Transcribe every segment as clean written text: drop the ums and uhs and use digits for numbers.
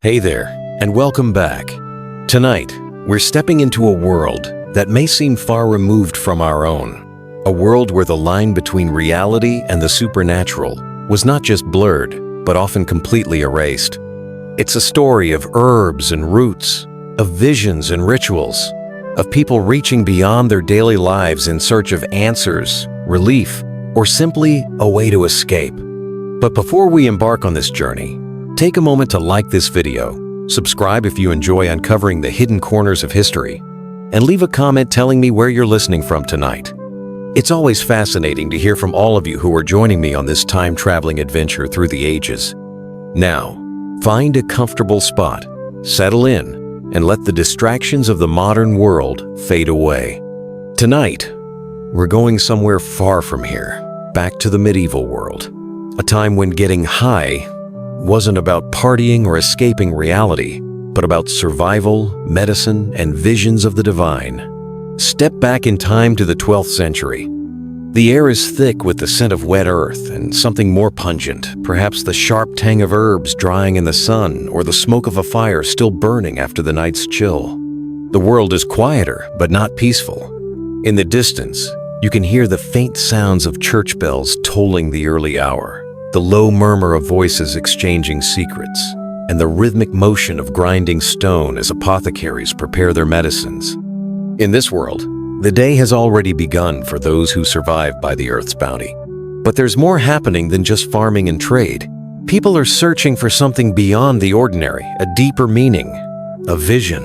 Hey there, and welcome back. Tonight, we're stepping into a world that may seem far removed from our own. A world where the line between reality and the supernatural was not just blurred, but often completely erased. It's a story of herbs and roots, of visions and rituals, of people reaching beyond their daily lives in search of answers, relief, or simply a way to escape. But before we embark on this journey, take a moment to like this video, subscribe if you enjoy uncovering the hidden corners of history, and leave a comment telling me where you're listening from tonight. It's always fascinating to hear from all of you who are joining me on this time-traveling adventure through the ages. Now, find a comfortable spot, settle in, and let the distractions of the modern world fade away. Tonight, we're going somewhere far from here, back to the medieval world, a time when getting high wasn't about partying or escaping reality, but about survival, medicine, and visions of the divine. Step back in time to the 12th century. The air is thick with the scent of wet earth and something more pungent, perhaps the sharp tang of herbs drying in the sun or the smoke of a fire still burning after the night's chill. The world is quieter, but not peaceful. In the distance, you can hear the faint sounds of church bells tolling the early hour, the low murmur of voices exchanging secrets, and the rhythmic motion of grinding stone as apothecaries prepare their medicines. In this world, the day has already begun for those who survive by the earth's bounty. But there's more happening than just farming and trade. People are searching for something beyond the ordinary, a deeper meaning, a vision,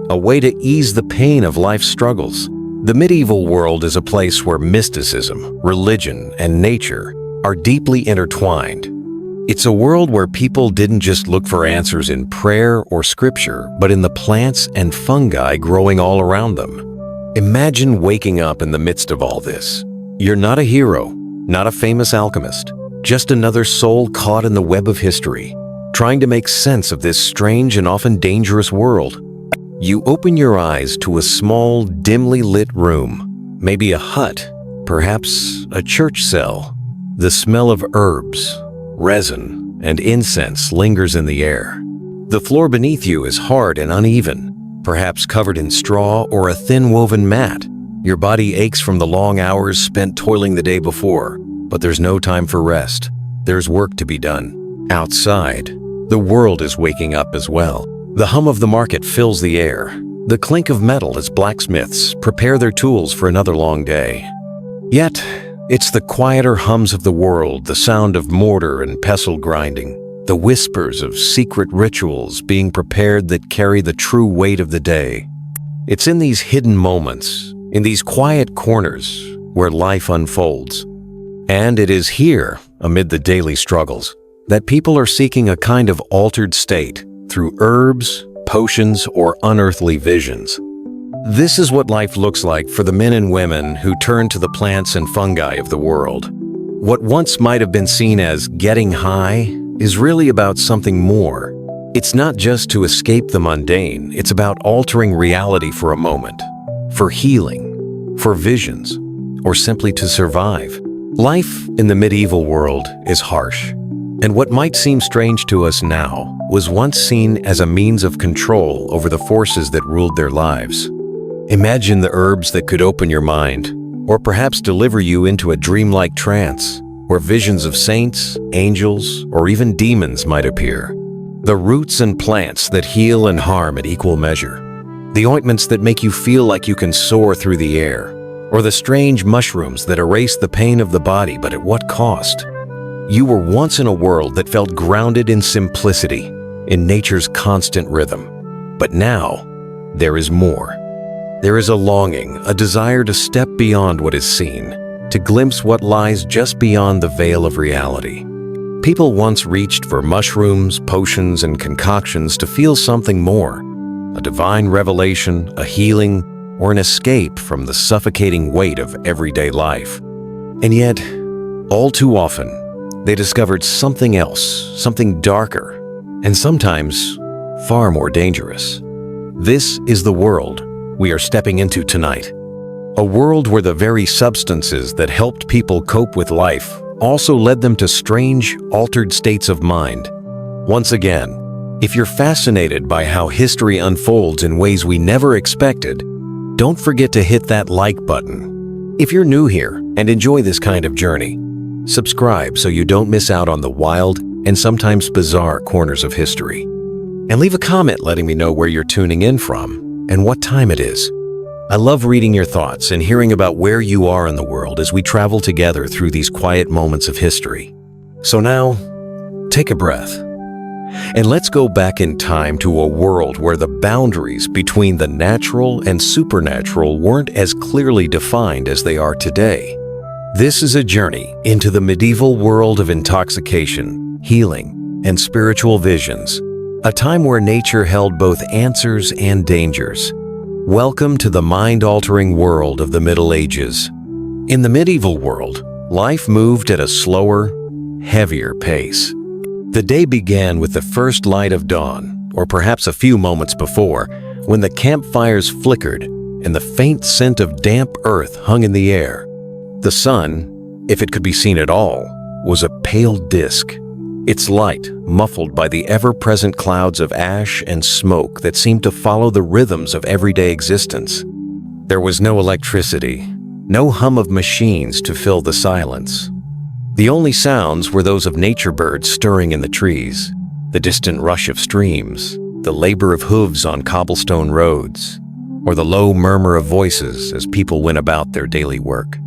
a way to ease the pain of life's struggles. The medieval world is a place where mysticism, religion, and nature are deeply intertwined. It's a world where people didn't just look for answers in prayer or scripture, but in the plants and fungi growing all around them. Imagine waking up in the midst of all this. You're not a hero, not a famous alchemist, just another soul caught in the web of history, trying to make sense of this strange and often dangerous world. You open your eyes to a small, dimly lit room, maybe a hut, perhaps a church cell. The smell of herbs, resin, and incense lingers in the air. The floor beneath you is hard and uneven, perhaps covered in straw or a thin woven mat. Your body aches from the long hours spent toiling the day before, but there's no time for rest. There's work to be done. Outside, the world is waking up as well. The hum of the market fills the air, the clink of metal as blacksmiths prepare their tools for another long day. Yet, it's the quieter hums of the world, the sound of mortar and pestle grinding, the whispers of secret rituals being prepared that carry the true weight of the day. It's in these hidden moments, in these quiet corners, where life unfolds. And it is here, amid the daily struggles, that people are seeking a kind of altered state through herbs, potions, or unearthly visions. This is what life looks like for the men and women who turn to the plants and fungi of the world. What once might have been seen as getting high is really about something more. It's not just to escape the mundane, it's about altering reality for a moment, for healing, for visions, or simply to survive. Life in the medieval world is harsh, and what might seem strange to us now was once seen as a means of control over the forces that ruled their lives. Imagine the herbs that could open your mind, or perhaps deliver you into a dreamlike trance, where visions of saints, angels, or even demons might appear. The roots and plants that heal and harm at equal measure. The ointments that make you feel like you can soar through the air, or the strange mushrooms that erase the pain of the body, but at what cost? You were once in a world that felt grounded in simplicity, in nature's constant rhythm. But now, there is more. There is a longing, a desire to step beyond what is seen, to glimpse what lies just beyond the veil of reality. People once reached for mushrooms, potions, and concoctions to feel something more, a divine revelation, a healing, or an escape from the suffocating weight of everyday life. And yet, all too often, they discovered something else, something darker, and sometimes far more dangerous. This is the world we are stepping into tonight. A world where the very substances that helped people cope with life also led them to strange, altered states of mind. Once again, If you're fascinated by how history unfolds in ways we never expected, don't forget to hit that like button. If you're new here and enjoy this kind of journey, subscribe so you don't miss out on the wild and sometimes bizarre corners of history. And leave a comment letting me know where you're tuning in from and what time it is. I love reading your thoughts and hearing about where you are in the world as we travel together through these quiet moments of history. So now, take a breath, and let's go back in time to a world where the boundaries between the natural and supernatural weren't as clearly defined as they are today. This is a journey into the medieval world of intoxication, healing, and spiritual visions, a time where nature held both answers and dangers. Welcome to the mind-altering world of the Middle Ages. In the medieval world, life moved at a slower, heavier pace. The day began with the first light of dawn, or perhaps a few moments before, when the campfires flickered and the faint scent of damp earth hung in the air. The sun, if it could be seen at all, was a pale disk, its light muffled by the ever-present clouds of ash and smoke that seemed to follow the rhythms of everyday existence. There was no electricity, no hum of machines to fill the silence. The only sounds were those of nature birds stirring in the trees, the distant rush of streams, the labor of hooves on cobblestone roads, or the low murmur of voices as people went about their daily work.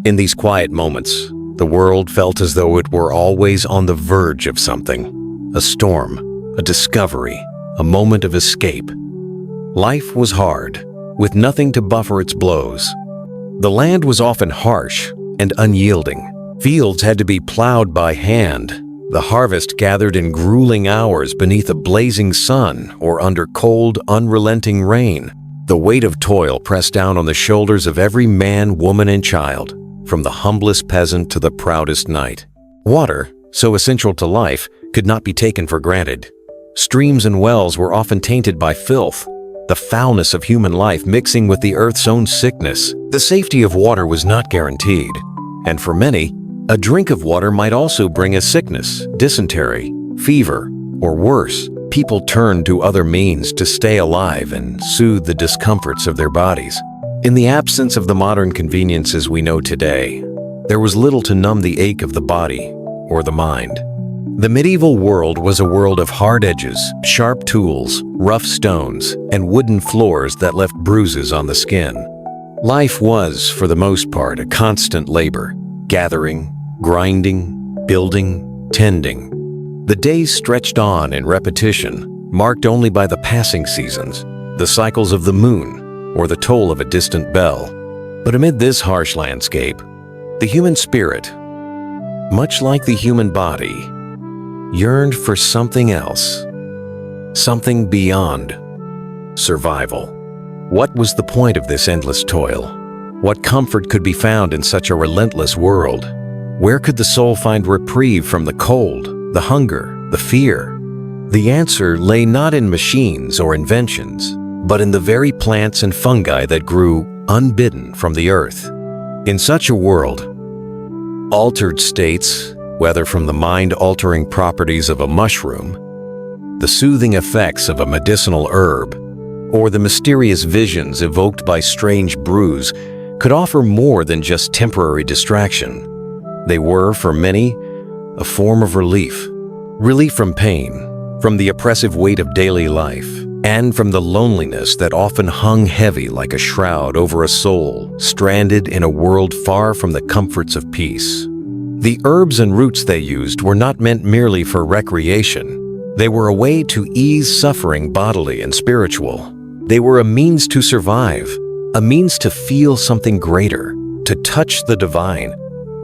In these quiet moments, the world felt as though it were always on the verge of something, a storm, a discovery, a moment of escape. Life was hard, with nothing to buffer its blows. The land was often harsh and unyielding. Fields had to be plowed by hand, the harvest gathered in grueling hours beneath a blazing sun or under cold, unrelenting rain. The weight of toil pressed down on the shoulders of every man, woman, and child, from the humblest peasant to the proudest knight. Water, so essential to life, could not be taken for granted. Streams and wells were often tainted by filth, the foulness of human life mixing with the earth's own sickness. The safety of water was not guaranteed, and for many, a drink of water might also bring a sickness, dysentery, fever, or worse. People turned to other means to stay alive and soothe the discomforts of their bodies. In the absence of the modern conveniences we know today, there was little to numb the ache of the body or the mind. The medieval world was a world of hard edges, sharp tools, rough stones, and wooden floors that left bruises on the skin. Life was, for the most part, a constant labor, gathering, grinding, building, tending. The days stretched on in repetition, marked only by the passing seasons, the cycles of the moon, or the toll of a distant bell. But amid this harsh landscape, the human spirit, much like the human body, yearned for something else, something beyond survival. What was the point of this endless toil? What comfort could be found in such a relentless world? Where could the soul find reprieve from the cold, the hunger, the fear? The answer lay not in machines or inventions, but in the very plants and fungi that grew unbidden from the earth. In such a world, altered states, whether from the mind-altering properties of a mushroom, the soothing effects of a medicinal herb, or the mysterious visions evoked by strange brews, could offer more than just temporary distraction. They were, for many, a form of relief. Relief from pain, from the oppressive weight of daily life, and from the loneliness that often hung heavy like a shroud over a soul stranded in a world far from the comforts of peace. The herbs and roots they used were not meant merely for recreation. They were a way to ease suffering bodily and spiritual. They were a means to survive, a means to feel something greater, to touch the divine,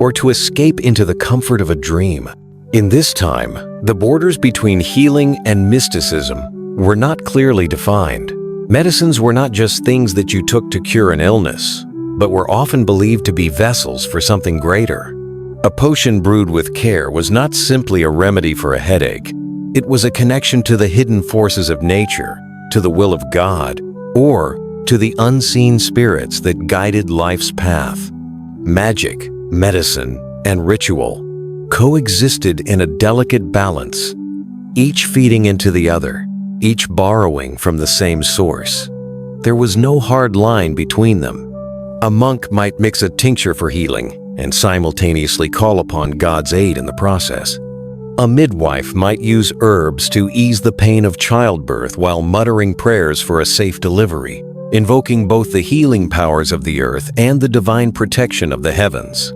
or to escape into the comfort of a dream. In this time, the borders between healing and mysticism were not clearly defined. Medicines were not just things that you took to cure an illness, but were often believed to be vessels for something greater. A potion brewed with care was not simply a remedy for a headache. It was a connection to the hidden forces of nature, to the will of God, or to the unseen spirits that guided life's path. Magic, medicine, and ritual coexisted in a delicate balance, each feeding into the other, each borrowing from the same source. There was no hard line between them. A monk might mix a tincture for healing and simultaneously call upon God's aid in the process. A midwife might use herbs to ease the pain of childbirth while muttering prayers for a safe delivery, invoking both the healing powers of the earth and the divine protection of the heavens.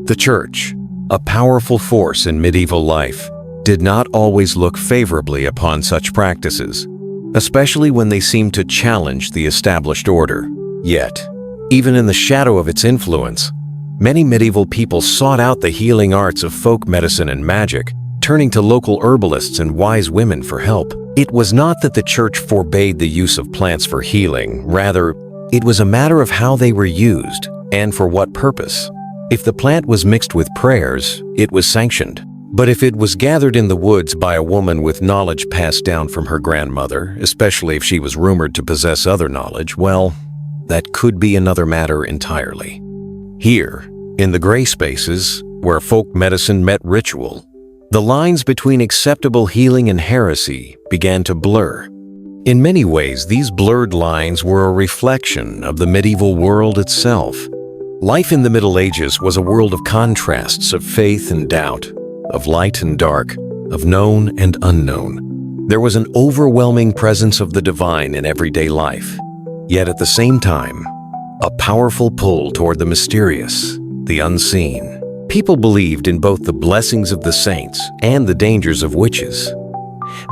The Church, a powerful force in medieval life, did not always look favorably upon such practices, especially when they seemed to challenge the established order. Yet, even in the shadow of its influence, many medieval people sought out the healing arts of folk medicine and magic, turning to local herbalists and wise women for help. It was not that the Church forbade the use of plants for healing. Rather, it was a matter of how they were used and for what purpose. If the plant was mixed with prayers, it was sanctioned. But if it was gathered in the woods by a woman with knowledge passed down from her grandmother, especially if she was rumored to possess other knowledge, well, that could be another matter entirely. Here, in the gray spaces, where folk medicine met ritual, the lines between acceptable healing and heresy began to blur. In many ways, these blurred lines were a reflection of the medieval world itself. Life in the Middle Ages was a world of contrasts, of faith and doubt, of light and dark, of known and unknown. There was an overwhelming presence of the divine in everyday life, yet at the same time, a powerful pull toward the mysterious, the unseen. People believed in both the blessings of the saints and the dangers of witches.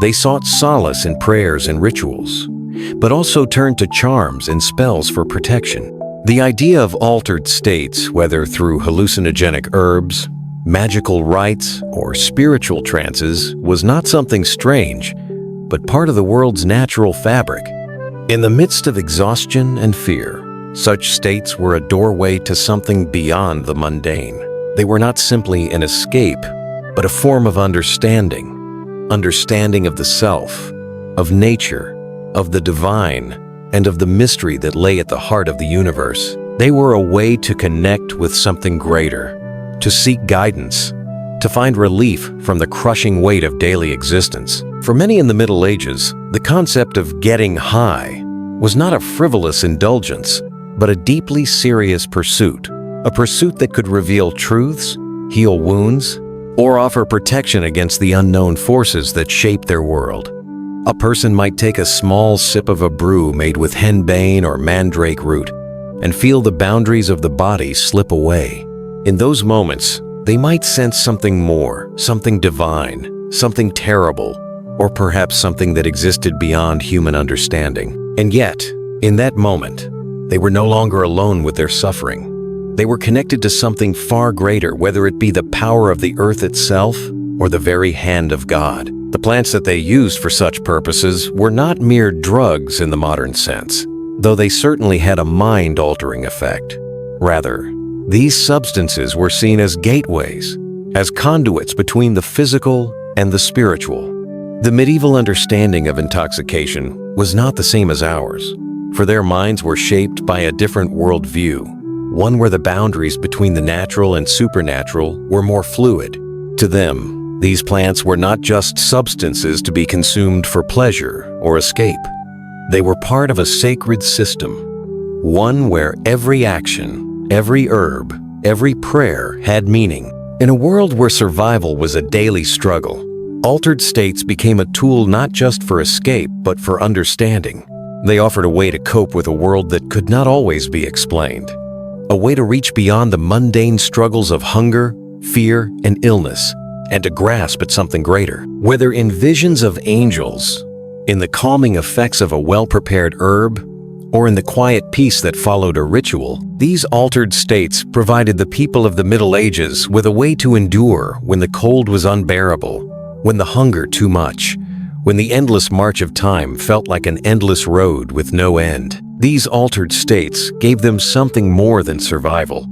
They sought solace in prayers and rituals, but also turned to charms and spells for protection. The idea of altered states, whether through hallucinogenic herbs, magical rites, or spiritual trances, was not something strange, but part of the world's natural fabric. In the midst of exhaustion and fear, such states were a doorway to something beyond the mundane. They were not simply an escape, but a form of understanding. Understanding of the self, of nature, of the divine, and of the mystery that lay at the heart of the universe. They were a way to connect with something greater, to seek guidance, to find relief from the crushing weight of daily existence. For many in the Middle Ages, the concept of getting high was not a frivolous indulgence, but a deeply serious pursuit. A pursuit that could reveal truths, heal wounds, or offer protection against the unknown forces that shape their world. A person might take a small sip of a brew made with henbane or mandrake root and feel the boundaries of the body slip away. In those moments, they might sense something more, something divine, something terrible, or perhaps something that existed beyond human understanding. And yet, in that moment, they were no longer alone with their suffering. They were connected to something far greater, whether it be the power of the earth itself or the very hand of God. The plants that they used for such purposes were not mere drugs in the modern sense, though they certainly had a mind-altering effect. Rather, these substances were seen as gateways, as conduits between the physical and the spiritual. The medieval understanding of intoxication was not the same as ours, for their minds were shaped by a different worldview, one where the boundaries between the natural and supernatural were more fluid. To them, these plants were not just substances to be consumed for pleasure or escape. They were part of a sacred system, one where every action, every herb, every prayer had meaning. In a world where survival was a daily struggle, altered states became a tool not just for escape, but for understanding. They offered a way to cope with a world that could not always be explained. A way to reach beyond the mundane struggles of hunger, fear, and illness, and to grasp at something greater. Whether in visions of angels, in the calming effects of a well-prepared herb, or in the quiet peace that followed a ritual, these altered states provided the people of the Middle Ages with a way to endure when the cold was unbearable, when the hunger too much, when the endless march of time felt like an endless road with no end. These altered states gave them something more than survival.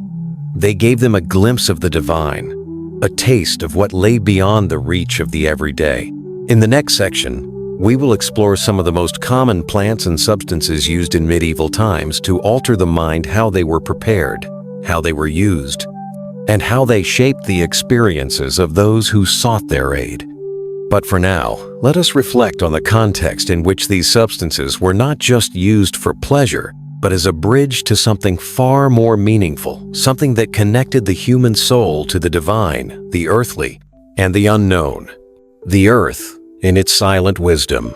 They gave them a glimpse of the divine, a taste of what lay beyond the reach of the everyday. In the next section, we will explore some of the most common plants and substances used in medieval times to alter the mind, how they were prepared, how they were used, and how they shaped the experiences of those who sought their aid. But for now, let us reflect on the context in which these substances were not just used for pleasure, but as a bridge to something far more meaningful, something that connected the human soul to the divine, the earthly, and the unknown. The earth, in its silent wisdom,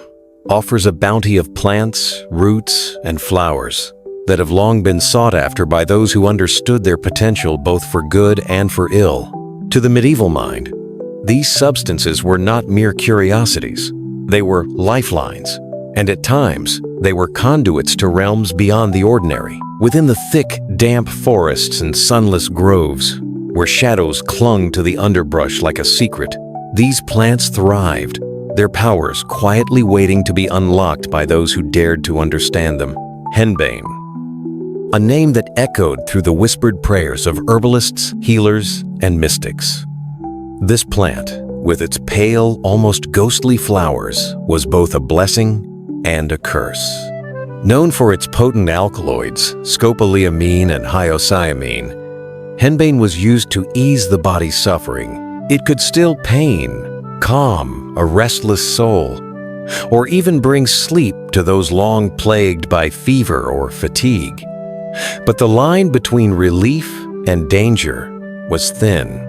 offers a bounty of plants, roots, and flowers that have long been sought after by those who understood their potential both for good and for ill. To the medieval mind, these substances were not mere curiosities. They were lifelines, and at times, they were conduits to realms beyond the ordinary. Within the thick, damp forests and sunless groves, where shadows clung to the underbrush like a secret, these plants thrived, their powers quietly waiting to be unlocked by those who dared to understand them. Henbane, a name that echoed through the whispered prayers of herbalists, healers, and mystics. This plant, with its pale, almost ghostly flowers, was both a blessing and a curse. Known for its potent alkaloids, scopolamine and hyoscyamine, henbane was used to ease the body's suffering. It could still pain, calm a restless soul, or even bring sleep to those long plagued by fever or fatigue. But the line between relief and danger was thin.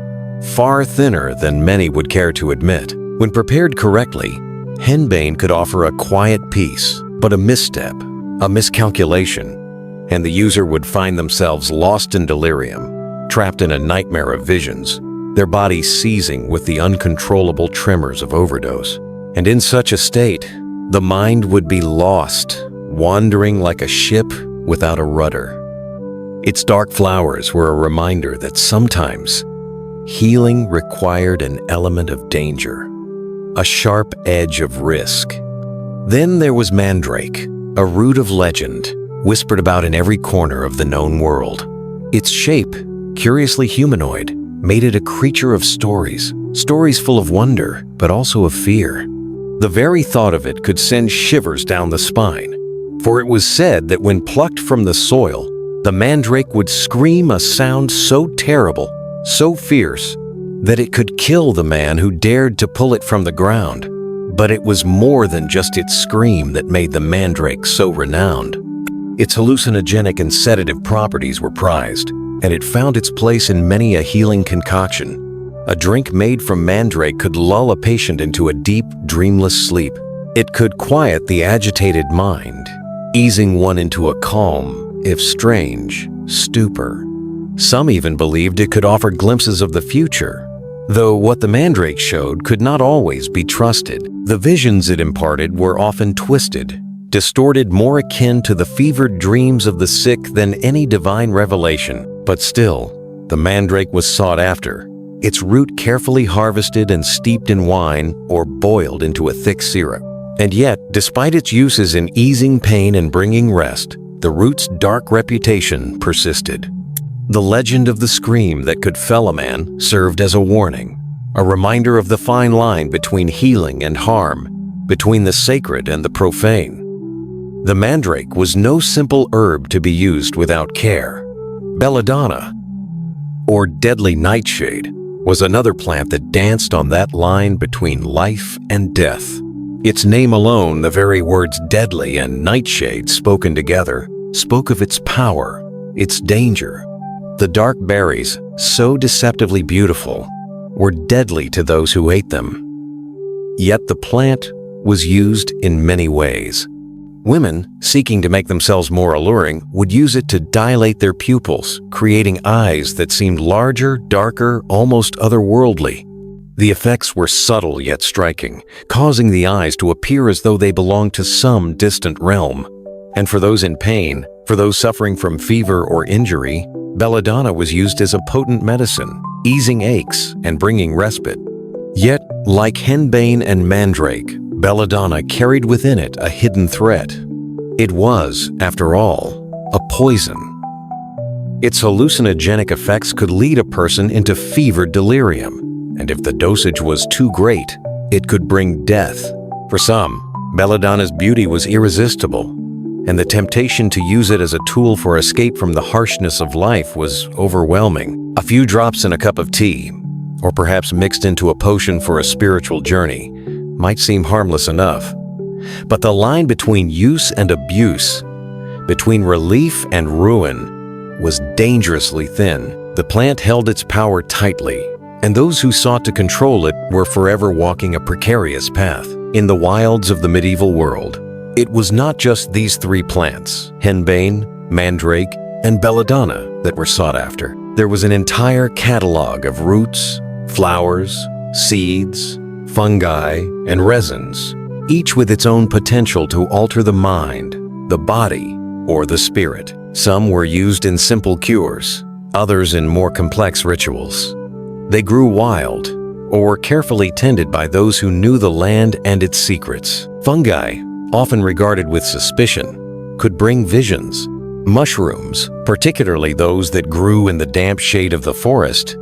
Far thinner than many would care to admit. When prepared correctly, henbane could offer a quiet peace, but a misstep, a miscalculation, and the user would find themselves lost in delirium, trapped in a nightmare of visions, their bodies seizing with the uncontrollable tremors of overdose. And in such a state, the mind would be lost, wandering like a ship without a rudder. Its dark flowers were a reminder that sometimes healing required an element of danger, a sharp edge of risk. Then there was mandrake, a root of legend, whispered about in every corner of the known world. Its shape, curiously humanoid, made it a creature of stories full of wonder, but also of fear. The very thought of it could send shivers down the spine, for it was said that when plucked from the soil, the mandrake would scream a sound so terrible, so fierce, that it could kill the man who dared to pull it from the ground. But it was more than just its scream that made the mandrake so renowned. Its hallucinogenic and sedative properties were prized, and it found its place in many a healing concoction. A drink made from mandrake could lull a patient into a deep, dreamless sleep. It could quiet the agitated mind, easing one into a calm, if strange, stupor. Some even believed it could offer glimpses of the future, though what the mandrake showed could not always be trusted. The visions it imparted were often twisted, distorted, more akin to the fevered dreams of the sick than any divine revelation. But still, the mandrake was sought after, its root carefully harvested and steeped in wine or boiled into a thick syrup. And yet, despite its uses in easing pain and bringing rest, the root's dark reputation persisted. The legend of the scream that could fell a man served as a warning, a reminder of the fine line between healing and harm, between the sacred and the profane. The mandrake was no simple herb to be used without care. Belladonna, or deadly nightshade, was another plant that danced on that line between life and death. Its name alone, the very words deadly and nightshade spoken together, spoke of its power, its danger. The dark berries, so deceptively beautiful, were deadly to those who ate them. Yet the plant was used in many ways. Women, seeking to make themselves more alluring, would use it to dilate their pupils, creating eyes that seemed larger, darker, almost otherworldly. The effects were subtle yet striking, causing the eyes to appear as though they belonged to some distant realm. And for those in pain, for those suffering from fever or injury, belladonna was used as a potent medicine, easing aches and bringing respite. Yet, like henbane and mandrake, belladonna carried within it a hidden threat. It was, after all, a poison. Its hallucinogenic effects could lead a person into fevered delirium, and if the dosage was too great, it could bring death. For some, belladonna's beauty was irresistible, and the temptation to use it as a tool for escape from the harshness of life was overwhelming. A few drops in a cup of tea, or perhaps mixed into a potion for a spiritual journey, might seem harmless enough. But the line between use and abuse, between relief and ruin, was dangerously thin. The plant held its power tightly, and those who sought to control it were forever walking a precarious path. In the wilds of the medieval world, it was not just these three plants, henbane, mandrake, and belladonna, that were sought after. There was an entire catalog of roots, flowers, seeds, fungi, and resins, each with its own potential to alter the mind, the body, or the spirit. Some were used in simple cures, others in more complex rituals. They grew wild, or were carefully tended by those who knew the land and its secrets. Fungi, often regarded with suspicion, could bring visions. Mushrooms, particularly those that grew in the damp shade of the forest,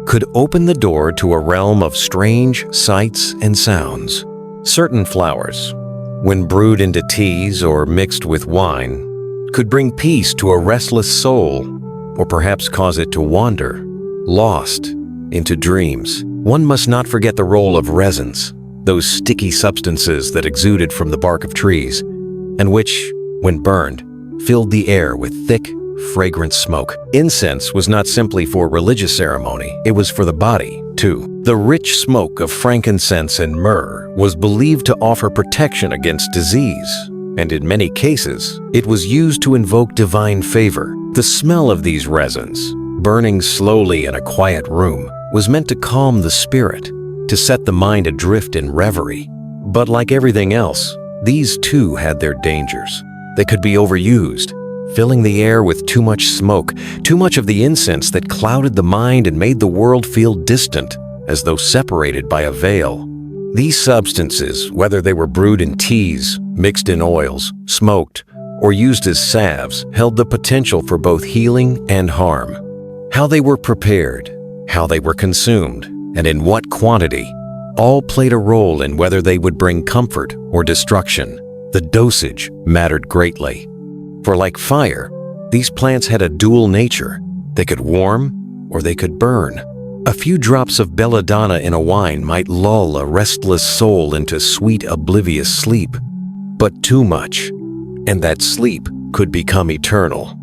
could open the door to a realm of strange sights and sounds. Certain flowers, when brewed into teas or mixed with wine, could bring peace to a restless soul, or perhaps cause it to wander, lost, into dreams. One must not forget the role of resins, those sticky substances that exuded from the bark of trees, and which, when burned, filled the air with thick, fragrant smoke. Incense was not simply for religious ceremony, it was for the body, too. The rich smoke of frankincense and myrrh was believed to offer protection against disease, and in many cases, it was used to invoke divine favor. The smell of these resins, burning slowly in a quiet room, was meant to calm the spirit, to set the mind adrift in reverie. But like everything else, these too had their dangers. They could be overused, filling the air with too much smoke, too much of the incense that clouded the mind and made the world feel distant, as though separated by a veil. These substances, whether they were brewed in teas, mixed in oils, smoked, or used as salves, held the potential for both healing and harm. How they were prepared, how they were consumed, and in what quantity, all played a role in whether they would bring comfort or destruction. The dosage mattered greatly. For like fire, these plants had a dual nature. They could warm or they could burn. A few drops of belladonna in a wine might lull a restless soul into sweet, oblivious sleep. But too much, and that sleep could become eternal.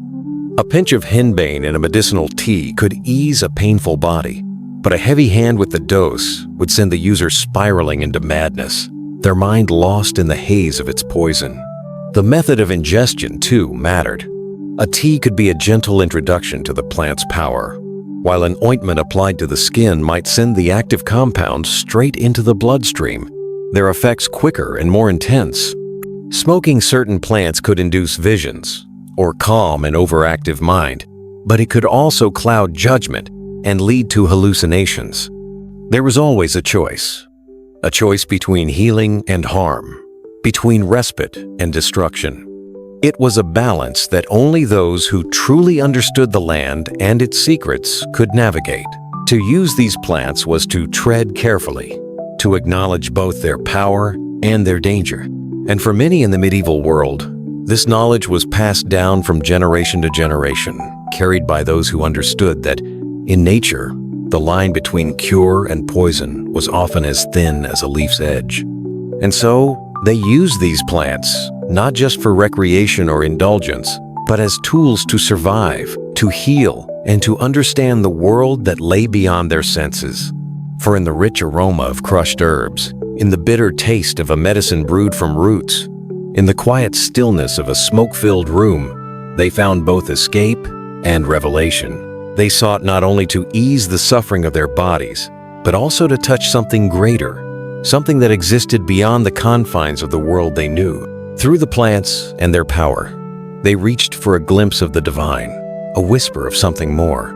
A pinch of henbane in a medicinal tea could ease a painful body, but a heavy hand with the dose would send the user spiraling into madness, their mind lost in the haze of its poison. The method of ingestion, too, mattered. A tea could be a gentle introduction to the plant's power, while an ointment applied to the skin might send the active compounds straight into the bloodstream, their effects quicker and more intense. Smoking certain plants could induce visions, or calm an overactive mind, but it could also cloud judgment and lead to hallucinations. There was always a choice between healing and harm, between respite and destruction. It was a balance that only those who truly understood the land and its secrets could navigate. To use these plants was to tread carefully, to acknowledge both their power and their danger. And for many in the medieval world, this knowledge was passed down from generation to generation, carried by those who understood that, in nature, the line between cure and poison was often as thin as a leaf's edge. And so, they used these plants, not just for recreation or indulgence, but as tools to survive, to heal, and to understand the world that lay beyond their senses. For in the rich aroma of crushed herbs, in the bitter taste of a medicine brewed from roots, in the quiet stillness of a smoke-filled room, they found both escape and revelation. They sought not only to ease the suffering of their bodies, but also to touch something greater, something that existed beyond the confines of the world they knew. Through the plants and their power, they reached for a glimpse of the divine, a whisper of something more.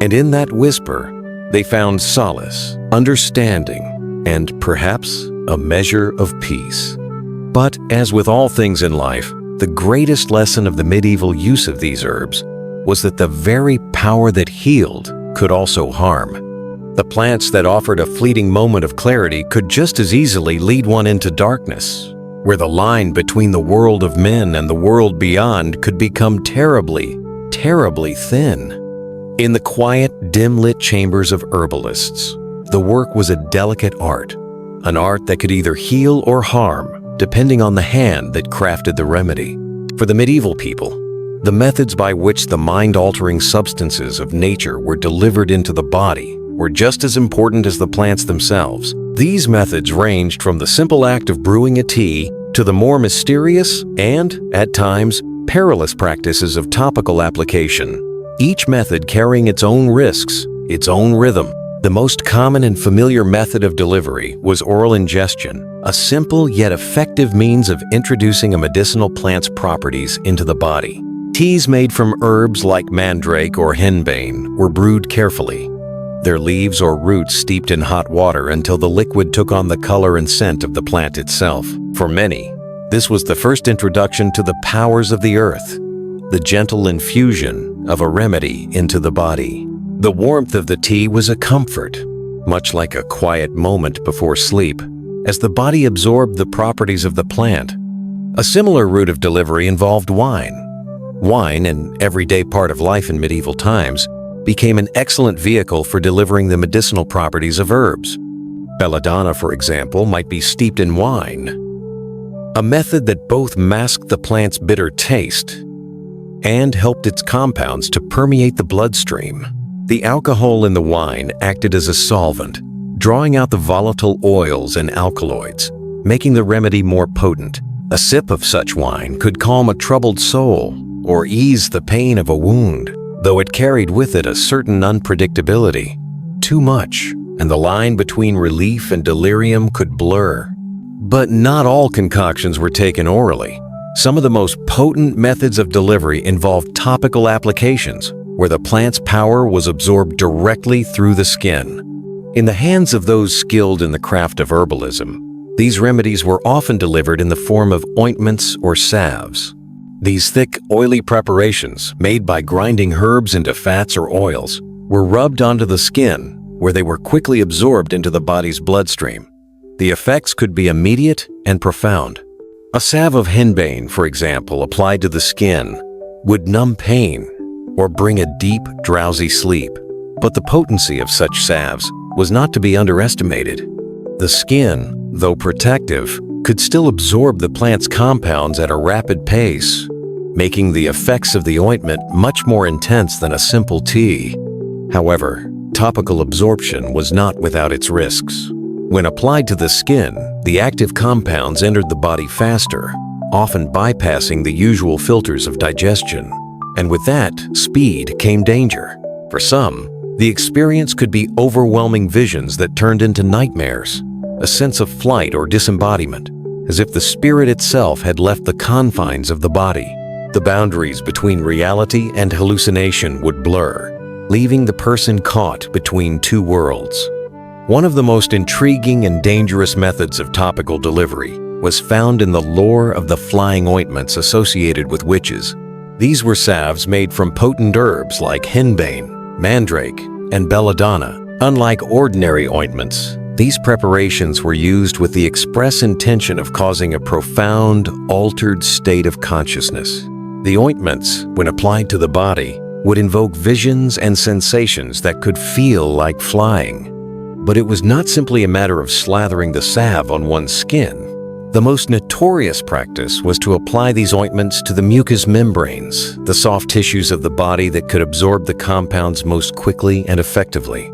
And in that whisper, they found solace, understanding, and perhaps a measure of peace. But as with all things in life, the greatest lesson of the medieval use of these herbs was that the very power that healed could also harm. The plants that offered a fleeting moment of clarity could just as easily lead one into darkness, where the line between the world of men and the world beyond could become terribly, terribly thin. In the quiet, dim-lit chambers of herbalists, the work was a delicate art, an art that could either heal or harm, depending on the hand that crafted the remedy. For the medieval people, the methods by which the mind-altering substances of nature were delivered into the body were just as important as the plants themselves. These methods ranged from the simple act of brewing a tea to the more mysterious and, at times, perilous practices of topical application, each method carrying its own risks, its own rhythm. The most common and familiar method of delivery was oral ingestion, a simple yet effective means of introducing a medicinal plant's properties into the body. Teas made from herbs like mandrake or henbane were brewed carefully, their leaves or roots steeped in hot water until the liquid took on the color and scent of the plant itself. For many, this was the first introduction to the powers of the earth, the gentle infusion of a remedy into the body. The warmth of the tea was a comfort, much like a quiet moment before sleep, as the body absorbed the properties of the plant. A similar route of delivery involved wine. Wine, an everyday part of life in medieval times, became an excellent vehicle for delivering the medicinal properties of herbs. Belladonna, for example, might be steeped in wine, a method that both masked the plant's bitter taste and helped its compounds to permeate the bloodstream. The alcohol in the wine acted as a solvent, drawing out the volatile oils and alkaloids, making the remedy more potent. A sip of such wine could calm a troubled soul or ease the pain of a wound, though it carried with it a certain unpredictability. Too much, and the line between relief and delirium could blur. But not all concoctions were taken orally. Some of the most potent methods of delivery involved topical applications, where the plant's power was absorbed directly through the skin. In the hands of those skilled in the craft of herbalism, these remedies were often delivered in the form of ointments or salves. These thick, oily preparations, made by grinding herbs into fats or oils, were rubbed onto the skin, where they were quickly absorbed into the body's bloodstream. The effects could be immediate and profound. A salve of henbane, for example, applied to the skin, would numb pain or bring a deep, drowsy sleep. But the potency of such salves was not to be underestimated. The skin, though protective, could still absorb the plant's compounds at a rapid pace, making the effects of the ointment much more intense than a simple tea. However, topical absorption was not without its risks. When applied to the skin, the active compounds entered the body faster, often bypassing the usual filters of digestion. And with that speed came danger. For some, the experience could be overwhelming visions that turned into nightmares, a sense of flight or disembodiment, as if the spirit itself had left the confines of the body. The boundaries between reality and hallucination would blur, leaving the person caught between two worlds. One of the most intriguing and dangerous methods of topical delivery was found in the lore of the flying ointments associated with witches. These were salves made from potent herbs like henbane, mandrake, and belladonna. Unlike ordinary ointments, these preparations were used with the express intention of causing a profound, altered state of consciousness. The ointments, when applied to the body, would invoke visions and sensations that could feel like flying. But it was not simply a matter of slathering the salve on one's skin. The most notorious practice was to apply these ointments to the mucous membranes, the soft tissues of the body that could absorb the compounds most quickly and effectively.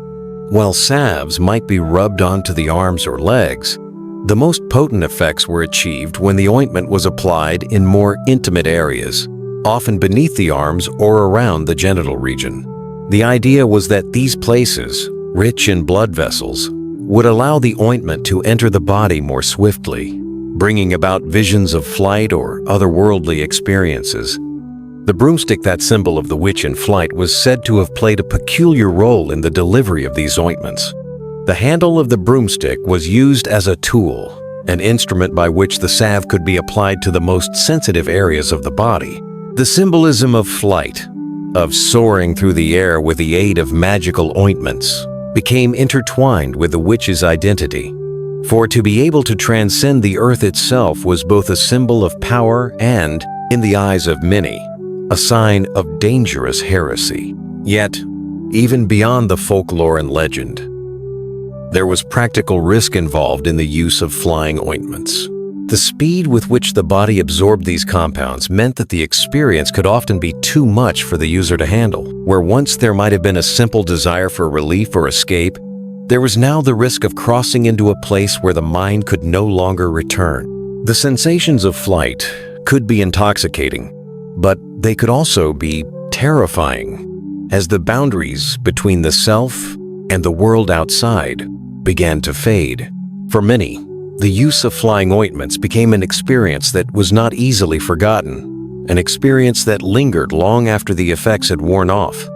While salves might be rubbed onto the arms or legs, the most potent effects were achieved when the ointment was applied in more intimate areas, often beneath the arms or around the genital region. The idea was that these places, rich in blood vessels, would allow the ointment to enter the body more swiftly, bringing about visions of flight or otherworldly experiences. The broomstick, that symbol of the witch in flight, was said to have played a peculiar role in the delivery of these ointments. The handle of the broomstick was used as a tool, an instrument by which the salve could be applied to the most sensitive areas of the body. The symbolism of flight, of soaring through the air with the aid of magical ointments, became intertwined with the witch's identity. For to be able to transcend the earth itself was both a symbol of power and, in the eyes of many, a sign of dangerous heresy. Yet, even beyond the folklore and legend, there was practical risk involved in the use of flying ointments. The speed with which the body absorbed these compounds meant that the experience could often be too much for the user to handle. Where once there might have been a simple desire for relief or escape, there was now the risk of crossing into a place where the mind could no longer return. The sensations of flight could be intoxicating, but they could also be terrifying, as the boundaries between the self and the world outside began to fade. For many, the use of flying ointments became an experience that was not easily forgotten, an experience that lingered long after the effects had worn off.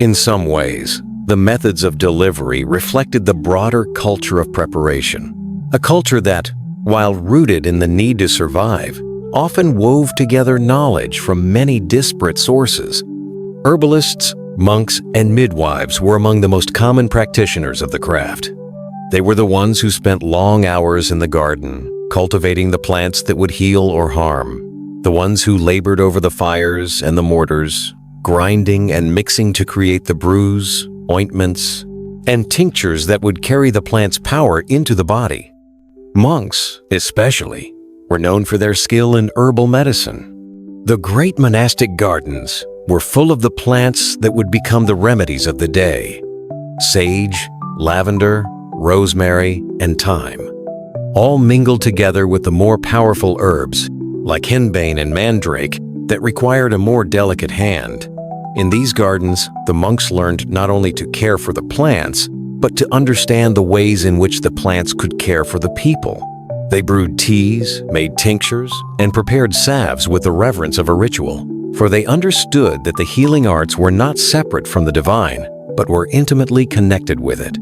In some ways, the methods of delivery reflected the broader culture of preparation, a culture that, while rooted in the need to survive, often wove together knowledge from many disparate sources. Herbalists, monks, and midwives were among the most common practitioners of the craft. They were the ones who spent long hours in the garden, cultivating the plants that would heal or harm, the ones who labored over the fires and the mortars, grinding and mixing to create the brews, ointments, and tinctures that would carry the plant's power into the body. Monks, especially, were known for their skill in herbal medicine. The great monastic gardens were full of the plants that would become the remedies of the day: sage, lavender, rosemary, and thyme, all mingled together with the more powerful herbs, like henbane and mandrake, that required a more delicate hand. In these gardens, the monks learned not only to care for the plants, but to understand the ways in which the plants could care for the people. They brewed teas, made tinctures, and prepared salves with the reverence of a ritual, for they understood that the healing arts were not separate from the divine, but were intimately connected with it.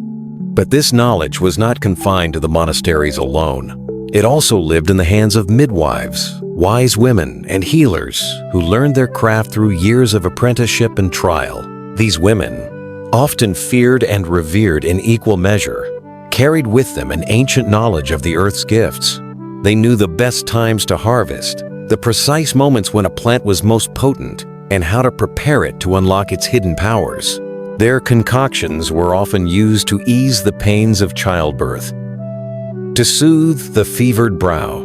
But this knowledge was not confined to the monasteries alone. It also lived in the hands of midwives, wise women, and healers who learned their craft through years of apprenticeship and trial. These women, often feared and revered in equal measure, carried with them an ancient knowledge of the earth's gifts. They knew the best times to harvest, the precise moments when a plant was most potent, and how to prepare it to unlock its hidden powers. Their concoctions were often used to ease the pains of childbirth, to soothe the fevered brow,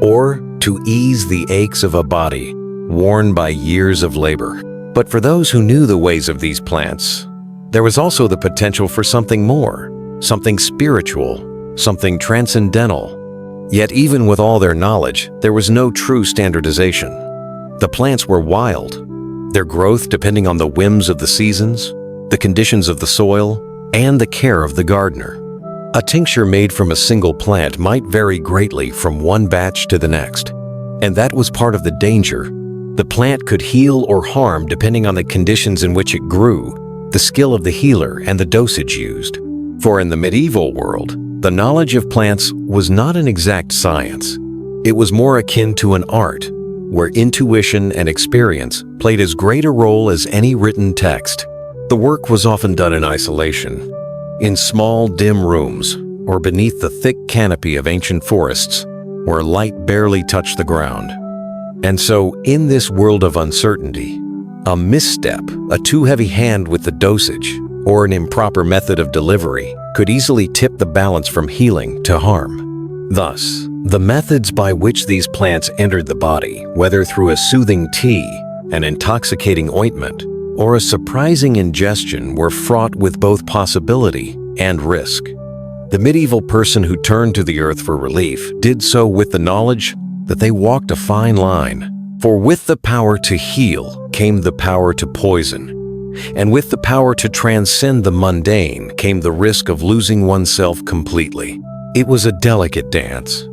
or to ease the aches of a body worn by years of labor. But for those who knew the ways of these plants, there was also the potential for something more, something spiritual, something transcendental. Yet even with all their knowledge, there was no true standardization. The plants were wild, their growth depending on the whims of the seasons, the conditions of the soil, and the care of the gardener. A tincture made from a single plant might vary greatly from one batch to the next, and that was part of the danger. The plant could heal or harm depending on the conditions in which it grew, the skill of the healer, and the dosage used. For in the medieval world, the knowledge of plants was not an exact science. It was more akin to an art, where intuition and experience played as great a role as any written text. The work was often done in isolation, in small, dim rooms, or beneath the thick canopy of ancient forests, where light barely touched the ground. And so, in this world of uncertainty, a misstep, a too heavy hand with the dosage, or an improper method of delivery could easily tip the balance from healing to harm. Thus, the methods by which these plants entered the body, whether through a soothing tea, an intoxicating ointment, or a surprising ingestion, were fraught with both possibility and risk. The medieval person who turned to the earth for relief did so with the knowledge that they walked a fine line. For with the power to heal came the power to poison, and with the power to transcend the mundane came the risk of losing oneself completely. It was a delicate dance,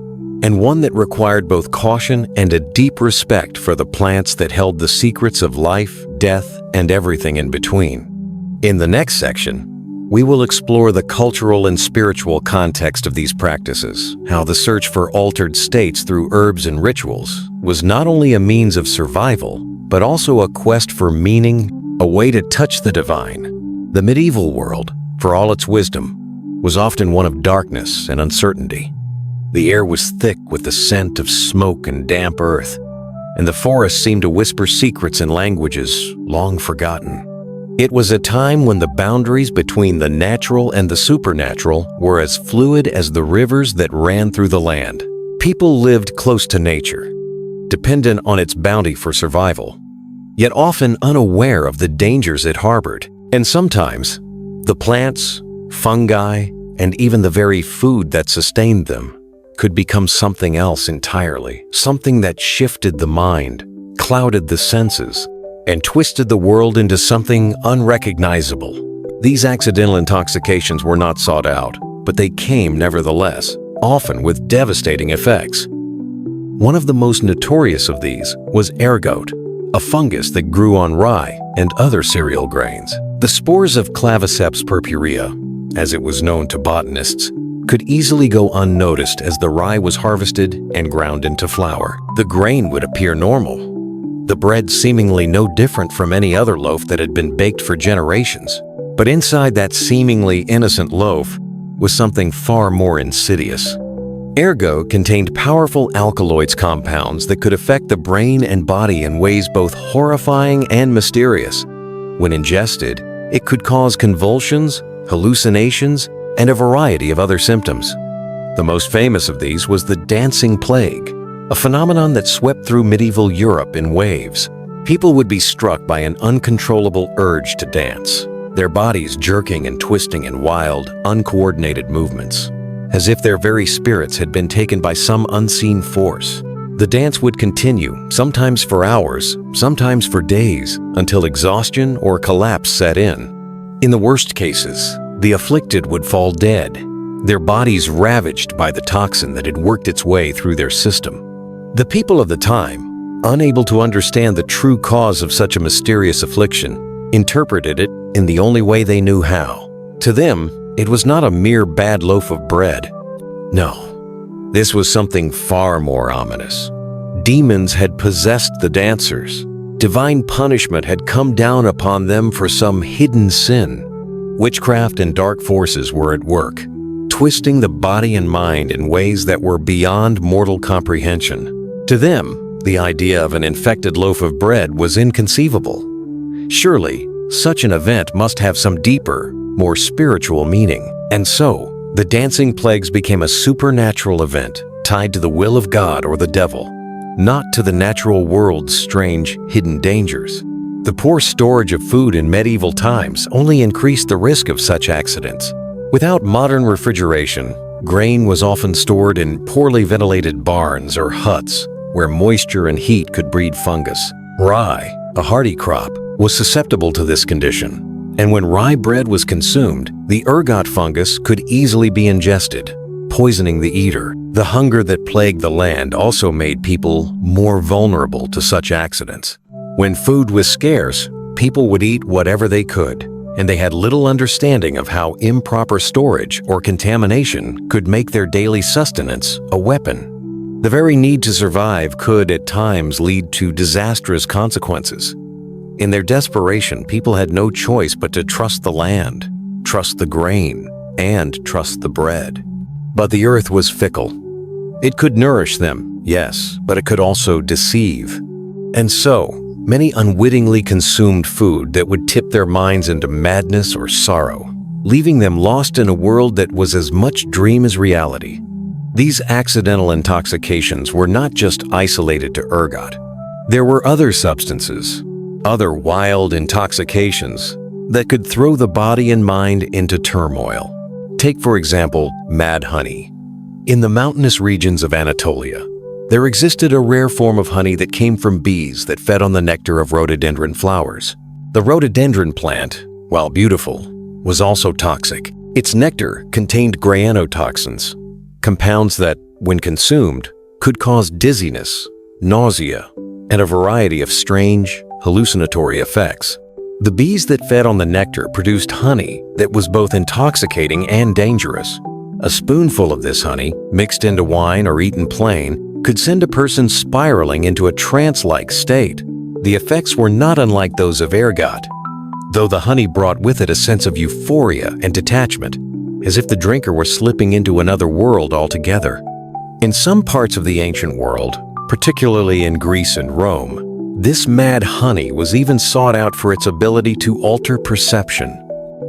and one that required both caution and a deep respect for the plants that held the secrets of life, death, and everything in between. In the next section, we will explore the cultural and spiritual context of these practices, how the search for altered states through herbs and rituals was not only a means of survival, but also a quest for meaning, a way to touch the divine. The medieval world, for all its wisdom, was often one of darkness and uncertainty. The air was thick with the scent of smoke and damp earth, and the forests seemed to whisper secrets in languages long forgotten. It was a time when the boundaries between the natural and the supernatural were as fluid as the rivers that ran through the land. People lived close to nature, dependent on its bounty for survival, yet often unaware of the dangers it harbored. And sometimes, the plants, fungi, and even the very food that sustained them could become something else entirely, something that shifted the mind, clouded the senses, and twisted the world into something unrecognizable. These accidental intoxications were not sought out, but they came nevertheless, often with devastating effects. One of the most notorious of these was ergot, a fungus that grew on rye and other cereal grains. The spores of Claviceps purpurea, as it was known to botanists, could easily go unnoticed as the rye was harvested and ground into flour. The grain would appear normal, the bread seemingly no different from any other loaf that had been baked for generations. But inside that seemingly innocent loaf was something far more insidious. Ergot contained powerful alkaloids compounds that could affect the brain and body in ways both horrifying and mysterious. When ingested, it could cause convulsions, hallucinations, and a variety of other symptoms. The most famous of these was the dancing plague, a phenomenon that swept through medieval Europe in waves. People would be struck by an uncontrollable urge to dance, their bodies jerking and twisting in wild, uncoordinated movements, as if their very spirits had been taken by some unseen force. The dance would continue, sometimes for hours, sometimes for days, until exhaustion or collapse set in. In the worst cases, the afflicted would fall dead, their bodies ravaged by the toxin that had worked its way through their system. The people of the time, unable to understand the true cause of such a mysterious affliction, interpreted it in the only way they knew how. To them, it was not a mere bad loaf of bread. No, this was something far more ominous. Demons had possessed the dancers. Divine punishment had come down upon them for some hidden sin. Witchcraft and dark forces were at work, twisting the body and mind in ways that were beyond mortal comprehension. To them, the idea of an infected loaf of bread was inconceivable. Surely, such an event must have some deeper, more spiritual meaning. And so, the dancing plagues became a supernatural event tied to the will of God or the devil, not to the natural world's strange, hidden dangers. The poor storage of food in medieval times only increased the risk of such accidents. Without modern refrigeration, grain was often stored in poorly ventilated barns or huts where moisture and heat could breed fungus. Rye, a hardy crop, was susceptible to this condition, and when rye bread was consumed, the ergot fungus could easily be ingested, poisoning the eater. The hunger that plagued the land also made people more vulnerable to such accidents. When food was scarce, people would eat whatever they could, and they had little understanding of how improper storage or contamination could make their daily sustenance a weapon. The very need to survive could at times lead to disastrous consequences. In their desperation, people had no choice but to trust the land, trust the grain, and trust the bread. But the earth was fickle. It could nourish them, yes, but it could also deceive. And so, many unwittingly consumed food that would tip their minds into madness or sorrow, leaving them lost in a world that was as much dream as reality. These accidental intoxications were not just isolated to ergot. There were other substances, other wild intoxications that could throw the body and mind into turmoil. Take, for example, mad honey. In the mountainous regions of Anatolia, there existed a rare form of honey that came from bees that fed on the nectar of rhododendron flowers. The rhododendron plant, while beautiful, was also toxic. Its nectar contained granotoxins, compounds that, when consumed, could cause dizziness, nausea, and a variety of strange, hallucinatory effects. The bees that fed on the nectar produced honey that was both intoxicating and dangerous. A spoonful of this honey, mixed into wine or eaten plain, could send a person spiraling into a trance-like state. The effects were not unlike those of ergot, though the honey brought with it a sense of euphoria and detachment, as if the drinker were slipping into another world altogether. In some parts of the ancient world, particularly in Greece and Rome, This mad honey was even sought out for its ability to alter perception.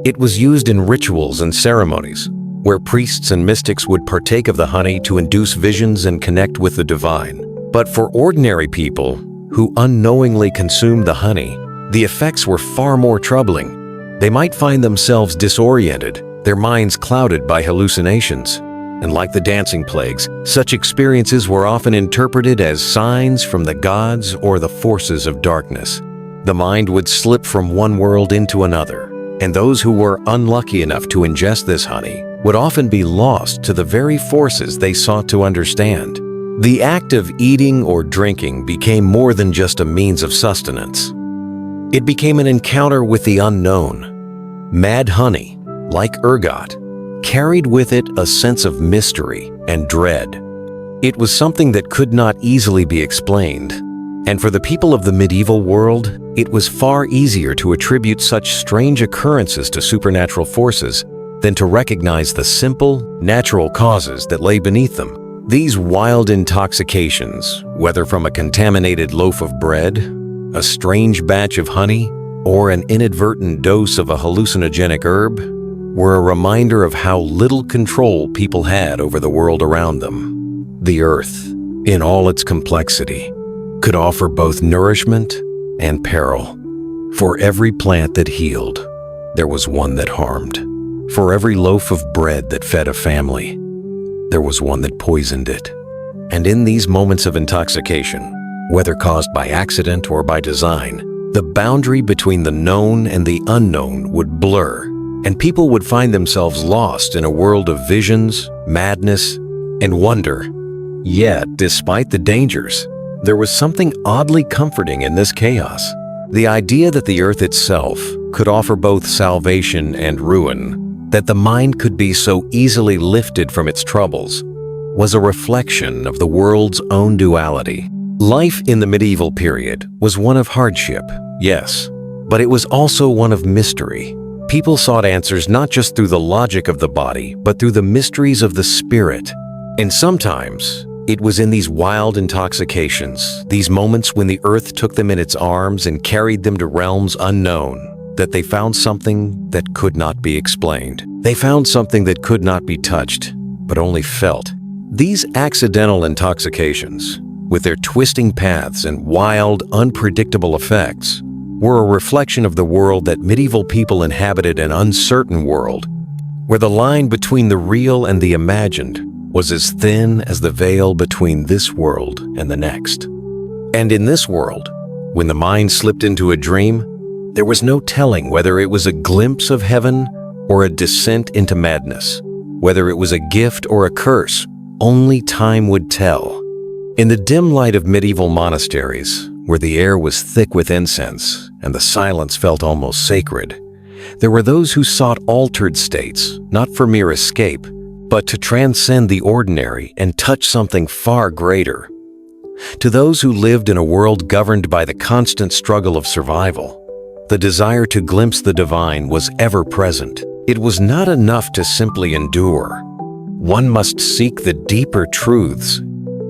It was used in rituals and ceremonies, where priests and mystics would partake of the honey to induce visions and connect with the divine. But for ordinary people who unknowingly consumed the honey, the effects were far more troubling. They might find themselves disoriented, their minds clouded by hallucinations. And like the dancing plagues, such experiences were often interpreted as signs from the gods or the forces of darkness. The mind would slip from one world into another, and those who were unlucky enough to ingest this honey would often be lost to the very forces they sought to understand. The act of eating or drinking became more than just a means of sustenance. It became an encounter with the unknown. Mad honey, like ergot, carried with it a sense of mystery and dread. It was something that could not easily be explained, and for the people of the medieval world, it was far easier to attribute such strange occurrences to supernatural forces than to recognize the simple, natural causes that lay beneath them. These wild intoxications, whether from a contaminated loaf of bread, a strange batch of honey, or an inadvertent dose of a hallucinogenic herb, were a reminder of how little control people had over the world around them. The earth, in all its complexity, could offer both nourishment and peril. For every plant that healed, there was one that harmed. For every loaf of bread that fed a family, there was one that poisoned it. And in these moments of intoxication, whether caused by accident or by design, the boundary between the known and the unknown would blur, and people would find themselves lost in a world of visions, madness, and wonder. Yet, despite the dangers, there was something oddly comforting in this chaos. The idea that the earth itself could offer both salvation and ruin, that the mind could be so easily lifted from its troubles, was a reflection of the world's own duality. Life in the medieval period was one of hardship, yes, but it was also one of mystery. People sought answers not just through the logic of the body, but through the mysteries of the spirit. And sometimes, it was in these wild intoxications, these moments when the earth took them in its arms and carried them to realms unknown, that they found something that could not be explained. They found something that could not be touched, but only felt. These accidental intoxications, with their twisting paths and wild, unpredictable effects, were a reflection of the world that medieval people inhabited, an uncertain world, where the line between the real and the imagined was as thin as the veil between this world and the next. And in this world, when the mind slipped into a dream, there was no telling whether it was a glimpse of heaven or a descent into madness, whether it was a gift or a curse. Only time would tell. In the dim light of medieval monasteries, where the air was thick with incense and the silence felt almost sacred, there were those who sought altered states, not for mere escape, but to transcend the ordinary and touch something far greater. To those who lived in a world governed by the constant struggle of survival, the desire to glimpse the divine was ever present. It was not enough to simply endure. One must seek the deeper truths,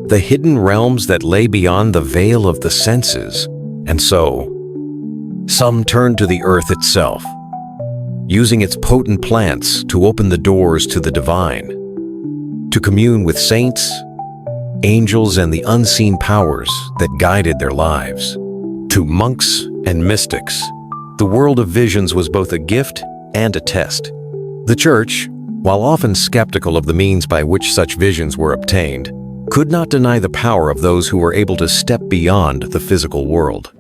the hidden realms that lay beyond the veil of the senses. And so, some turned to the earth itself, using its potent plants to open the doors to the divine, to commune with saints, angels, and the unseen powers that guided their lives. To monks and mystics, the world of visions was both a gift and a test. The Church, while often skeptical of the means by which such visions were obtained, could not deny the power of those who were able to step beyond the physical world.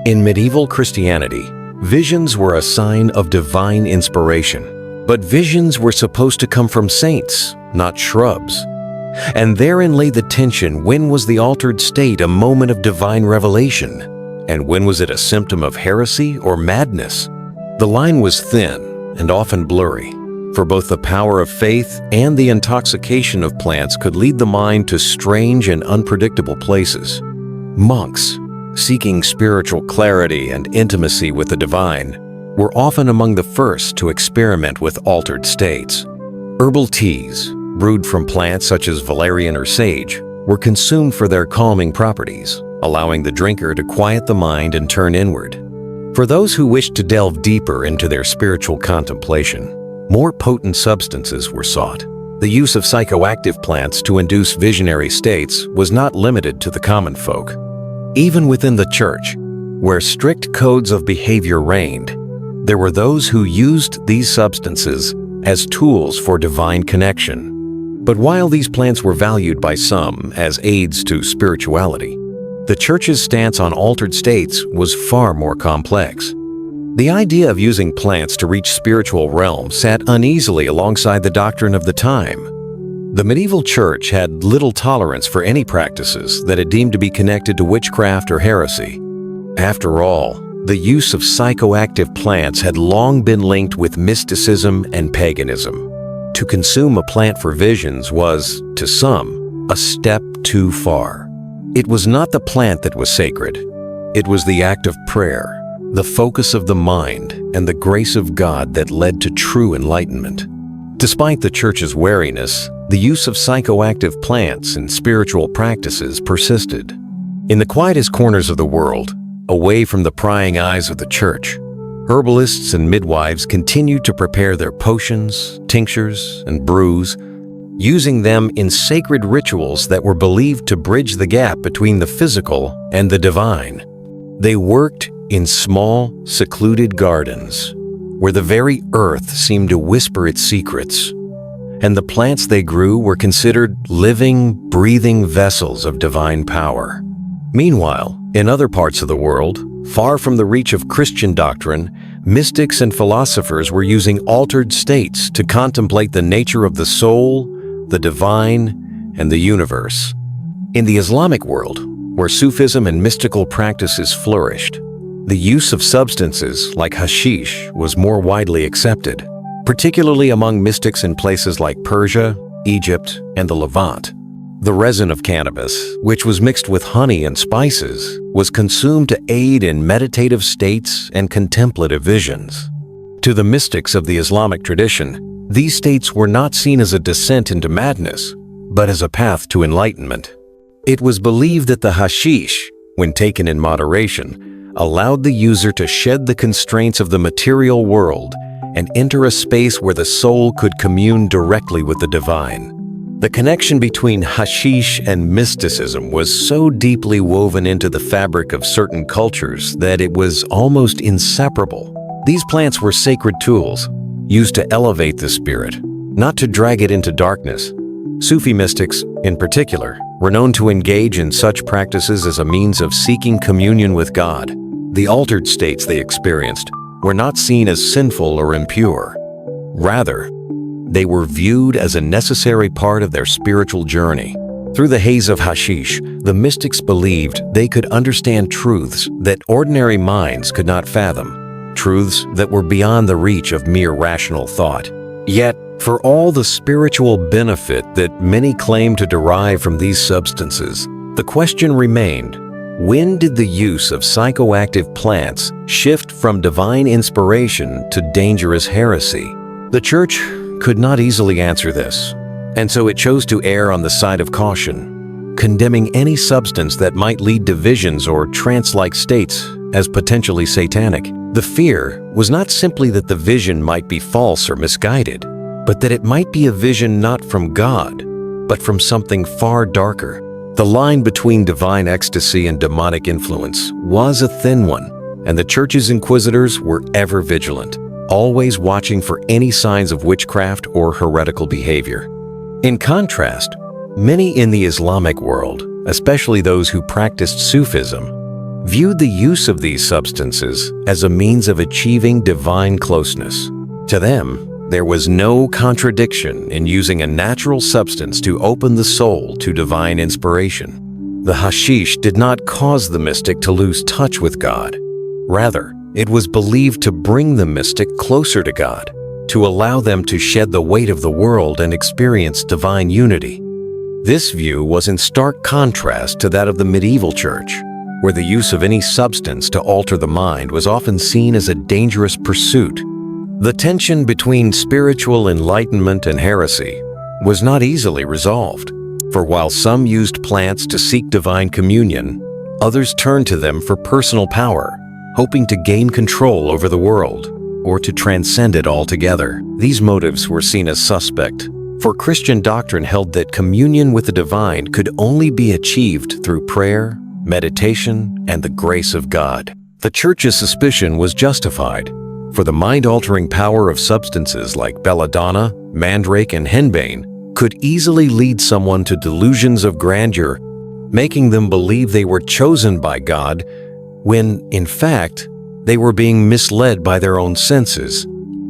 In medieval Christianity, visions were a sign of divine inspiration, but visions were supposed to come from saints, not shrubs. And therein lay the tension. When was the altered state a moment of divine revelation? And when was it a symptom of heresy or madness? The line was thin and often blurry, for both the power of faith and the intoxication of plants could lead the mind to strange and unpredictable places. Monks, seeking spiritual clarity and intimacy with the divine, were often among the first to experiment with altered states. Herbal teas, brewed from plants such as valerian or sage, were consumed for their calming properties, allowing the drinker to quiet the mind and turn inward. For those who wished to delve deeper into their spiritual contemplation, more potent substances were sought. The use of psychoactive plants to induce visionary states was not limited to the common folk. Even within the church, where strict codes of behavior reigned, there were those who used these substances as tools for divine connection. But while these plants were valued by some as aids to spirituality, the church's stance on altered states was far more complex. The idea of using plants to reach spiritual realms sat uneasily alongside the doctrine of the time. The medieval church had little tolerance for any practices that it deemed to be connected to witchcraft or heresy. After all, the use of psychoactive plants had long been linked with mysticism and paganism. To consume a plant for visions was, to some, a step too far. It was not the plant that was sacred. It was the act of prayer, the focus of the mind, and the grace of God that led to true enlightenment. Despite the church's wariness, the use of psychoactive plants in spiritual practices persisted. In the quietest corners of the world, away from the prying eyes of the church, herbalists and midwives continued to prepare their potions, tinctures, and brews, using them in sacred rituals that were believed to bridge the gap between the physical and the divine. They worked in small, secluded gardens, where the very earth seemed to whisper its secrets, and the plants they grew were considered living, breathing vessels of divine power. Meanwhile, in other parts of the world, far from the reach of Christian doctrine, mystics and philosophers were using altered states to contemplate the nature of the soul, the divine, and the universe. In the Islamic world, where Sufism and mystical practices flourished, the use of substances like hashish was more widely accepted, particularly among mystics in places like Persia, Egypt, and the Levant. The resin of cannabis, which was mixed with honey and spices, was consumed to aid in meditative states and contemplative visions. To the mystics of the Islamic tradition, these states were not seen as a descent into madness, but as a path to enlightenment. It was believed that the hashish, when taken in moderation, allowed the user to shed the constraints of the material world and enter a space where the soul could commune directly with the divine. The connection between hashish and mysticism was so deeply woven into the fabric of certain cultures that it was almost inseparable. These plants were sacred tools, used to elevate the spirit, not to drag it into darkness. Sufi mystics, in particular, were known to engage in such practices as a means of seeking communion with God. The altered states they experienced were not seen as sinful or impure. Rather, they were viewed as a necessary part of their spiritual journey. Through the haze of hashish, the mystics believed they could understand truths that ordinary minds could not fathom, truths that were beyond the reach of mere rational thought. Yet, for all the spiritual benefit that many claim to derive from these substances, the question remained: when did the use of psychoactive plants shift from divine inspiration to dangerous heresy? The Church could not easily answer this, and so it chose to err on the side of caution, condemning any substance that might lead to visions or trance-like states as potentially satanic. The fear was not simply that the vision might be false or misguided, but that it might be a vision not from God, but from something far darker. The line between divine ecstasy and demonic influence was a thin one, and the Church's inquisitors were ever vigilant, always watching for any signs of witchcraft or heretical behavior. In contrast, many in the Islamic world, especially those who practiced Sufism, viewed the use of these substances as a means of achieving divine closeness. To them, there was no contradiction in using a natural substance to open the soul to divine inspiration. The hashish did not cause the mystic to lose touch with God. Rather, it was believed to bring the mystic closer to God, to allow them to shed the weight of the world and experience divine unity. This view was in stark contrast to that of the medieval Church, where the use of any substance to alter the mind was often seen as a dangerous pursuit. The tension between spiritual enlightenment and heresy was not easily resolved, for while some used plants to seek divine communion, Others turned to them for personal power, hoping to gain control over the world or to transcend it altogether. These motives were seen as suspect, for Christian doctrine held that communion with the divine could only be achieved through prayer, meditation, and the grace of God. The Church's suspicion was justified, for the mind-altering power of substances like belladonna, mandrake, and henbane could easily lead someone to delusions of grandeur, making them believe they were chosen by God when, in fact, they were being misled by their own senses.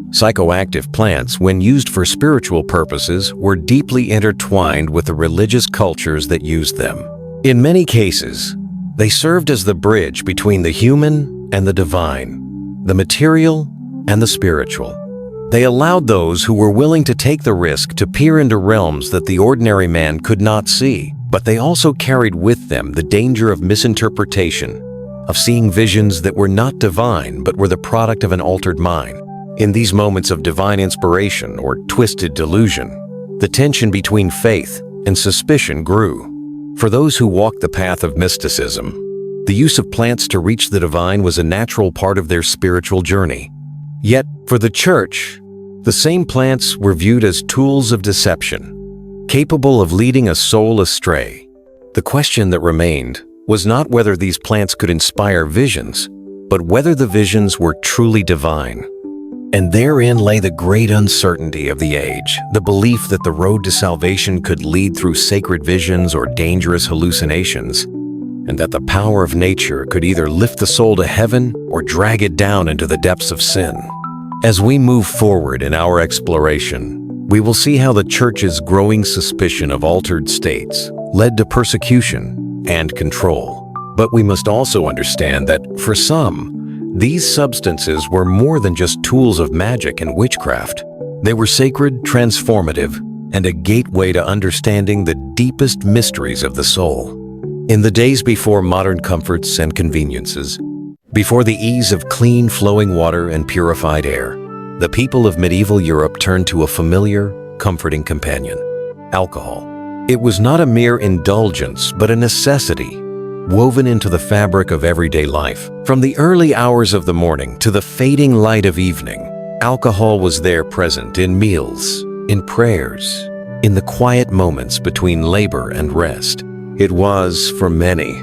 Psychoactive plants, when used for spiritual purposes, were deeply intertwined with the religious cultures that used them. In many cases, they served as the bridge between the human and the divine, the material and the spiritual. They allowed those who were willing to take the risk to peer into realms that the ordinary man could not see, but they also carried with them the danger of misinterpretation, of seeing visions that were not divine but were the product of an altered mind. In these moments of divine inspiration or twisted delusion, the tension between faith and suspicion grew. For those who walked the path of mysticism, the use of plants to reach the divine was a natural part of their spiritual journey. Yet, for the Church, the same plants were viewed as tools of deception, capable of leading a soul astray. The question that remained was not whether these plants could inspire visions, but whether the visions were truly divine. And therein lay the great uncertainty of the age, the belief that the road to salvation could lead through sacred visions or dangerous hallucinations, and that the power of nature could either lift the soul to heaven or drag it down into the depths of sin. As we move forward in our exploration, we will see how the Church's growing suspicion of altered states led to persecution and control. But we must also understand that, for some, these substances were more than just tools of magic and witchcraft. They were sacred, transformative, and a gateway to understanding the deepest mysteries of the soul. In the days before modern comforts and conveniences, before the ease of clean, flowing water and purified air, the people of medieval Europe turned to a familiar, comforting companion: alcohol. It was not a mere indulgence, but a necessity, woven into the fabric of everyday life. From the early hours of the morning to the fading light of evening, alcohol was there, present in meals, in prayers, in the quiet moments between labor and rest. It was, for many,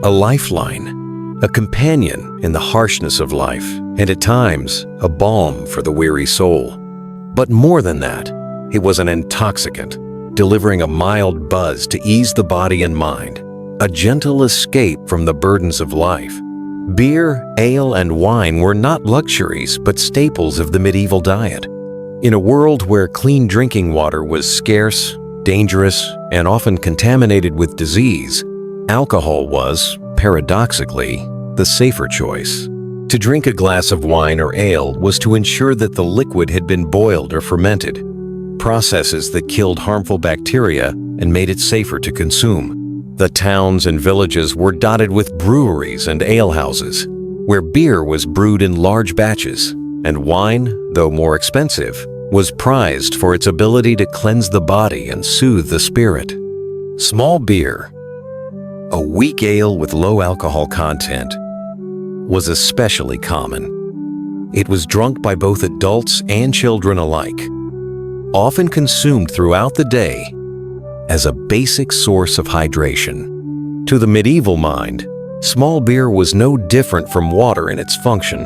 a lifeline, a companion in the harshness of life, and at times, a balm for the weary soul. But more than that, it was an intoxicant, delivering a mild buzz to ease the body and mind, a gentle escape from the burdens of life. Beer, ale, and wine were not luxuries, but staples of the medieval diet. In a world where clean drinking water was scarce, dangerous, and often contaminated with disease, alcohol was, paradoxically, the safer choice. To drink a glass of wine or ale was to ensure that the liquid had been boiled or fermented, processes that killed harmful bacteria and made it safer to consume. The towns and villages were dotted with breweries and alehouses, where beer was brewed in large batches, and wine, though more expensive, was prized for its ability to cleanse the body and soothe the spirit. Small beer, a weak ale with low alcohol content, was especially common. It was drunk by both adults and children alike, often consumed throughout the day as a basic source of hydration. To the medieval mind, small beer was no different from water in its function,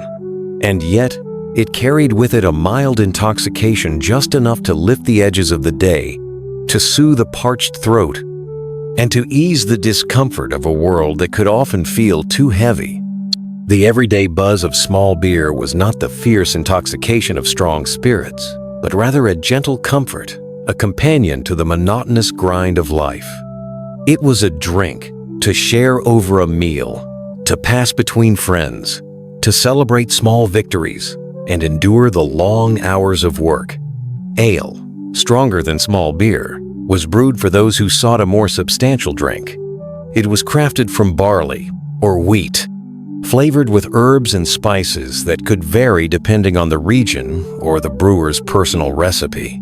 and yet it carried with it a mild intoxication just enough to lift the edges of the day, to soothe a parched throat, and to ease the discomfort of a world that could often feel too heavy. The everyday buzz of small beer was not the fierce intoxication of strong spirits, but rather a gentle comfort, a companion to the monotonous grind of life. It was a drink to share over a meal, to pass between friends, to celebrate small victories, and endure the long hours of work. Ale, stronger than small beer, was brewed for those who sought a more substantial drink. It was crafted from barley or wheat, flavored with herbs and spices that could vary depending on the region or the brewer's personal recipe.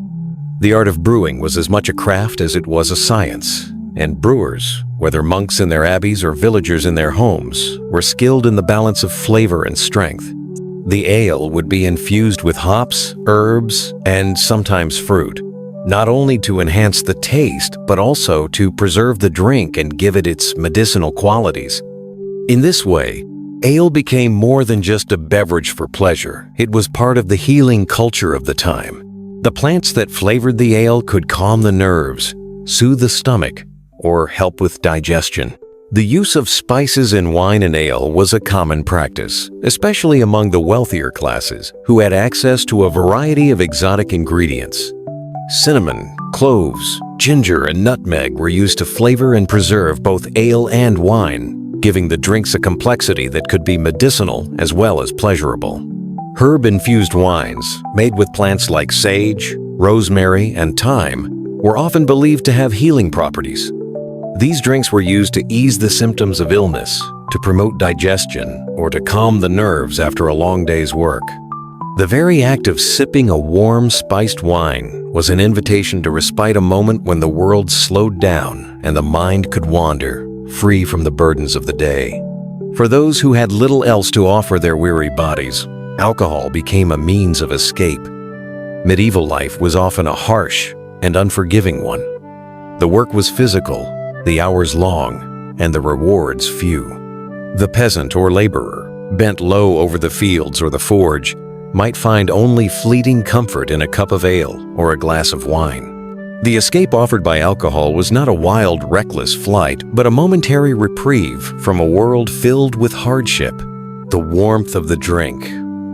The art of brewing was as much a craft as it was a science, and brewers whether monks in their abbeys or villagers in their homes, were skilled in the balance of flavor and strength. The ale would be infused with hops, herbs, and sometimes fruit, not only to enhance the taste, but also to preserve the drink and give it its medicinal qualities. In this way, ale became more than just a beverage for pleasure. It was part of the healing culture of the time. The plants that flavored the ale could calm the nerves, soothe the stomach, or help with digestion. The use of spices in wine and ale was a common practice, especially among the wealthier classes, who had access to a variety of exotic ingredients. Cinnamon, cloves, ginger, and nutmeg were used to flavor and preserve both ale and wine, giving the drinks a complexity that could be medicinal as well as pleasurable. Herb-infused wines, made with plants like sage, rosemary, and thyme, were often believed to have healing properties. These drinks were used to ease the symptoms of illness, to promote digestion, or to calm the nerves after a long day's work. The very act of sipping a warm, spiced wine was an invitation to respite a moment when the world slowed down and the mind could wander, free from the burdens of the day. For those who had little else to offer their weary bodies, alcohol became a means of escape. Medieval life was often a harsh and unforgiving one. The work was physical, the hours long, and the rewards few. The peasant or laborer, bent low over the fields or the forge, might find only fleeting comfort in a cup of ale or a glass of wine. The escape offered by alcohol was not a wild, reckless flight, but a momentary reprieve from a world filled with hardship. The warmth of the drink,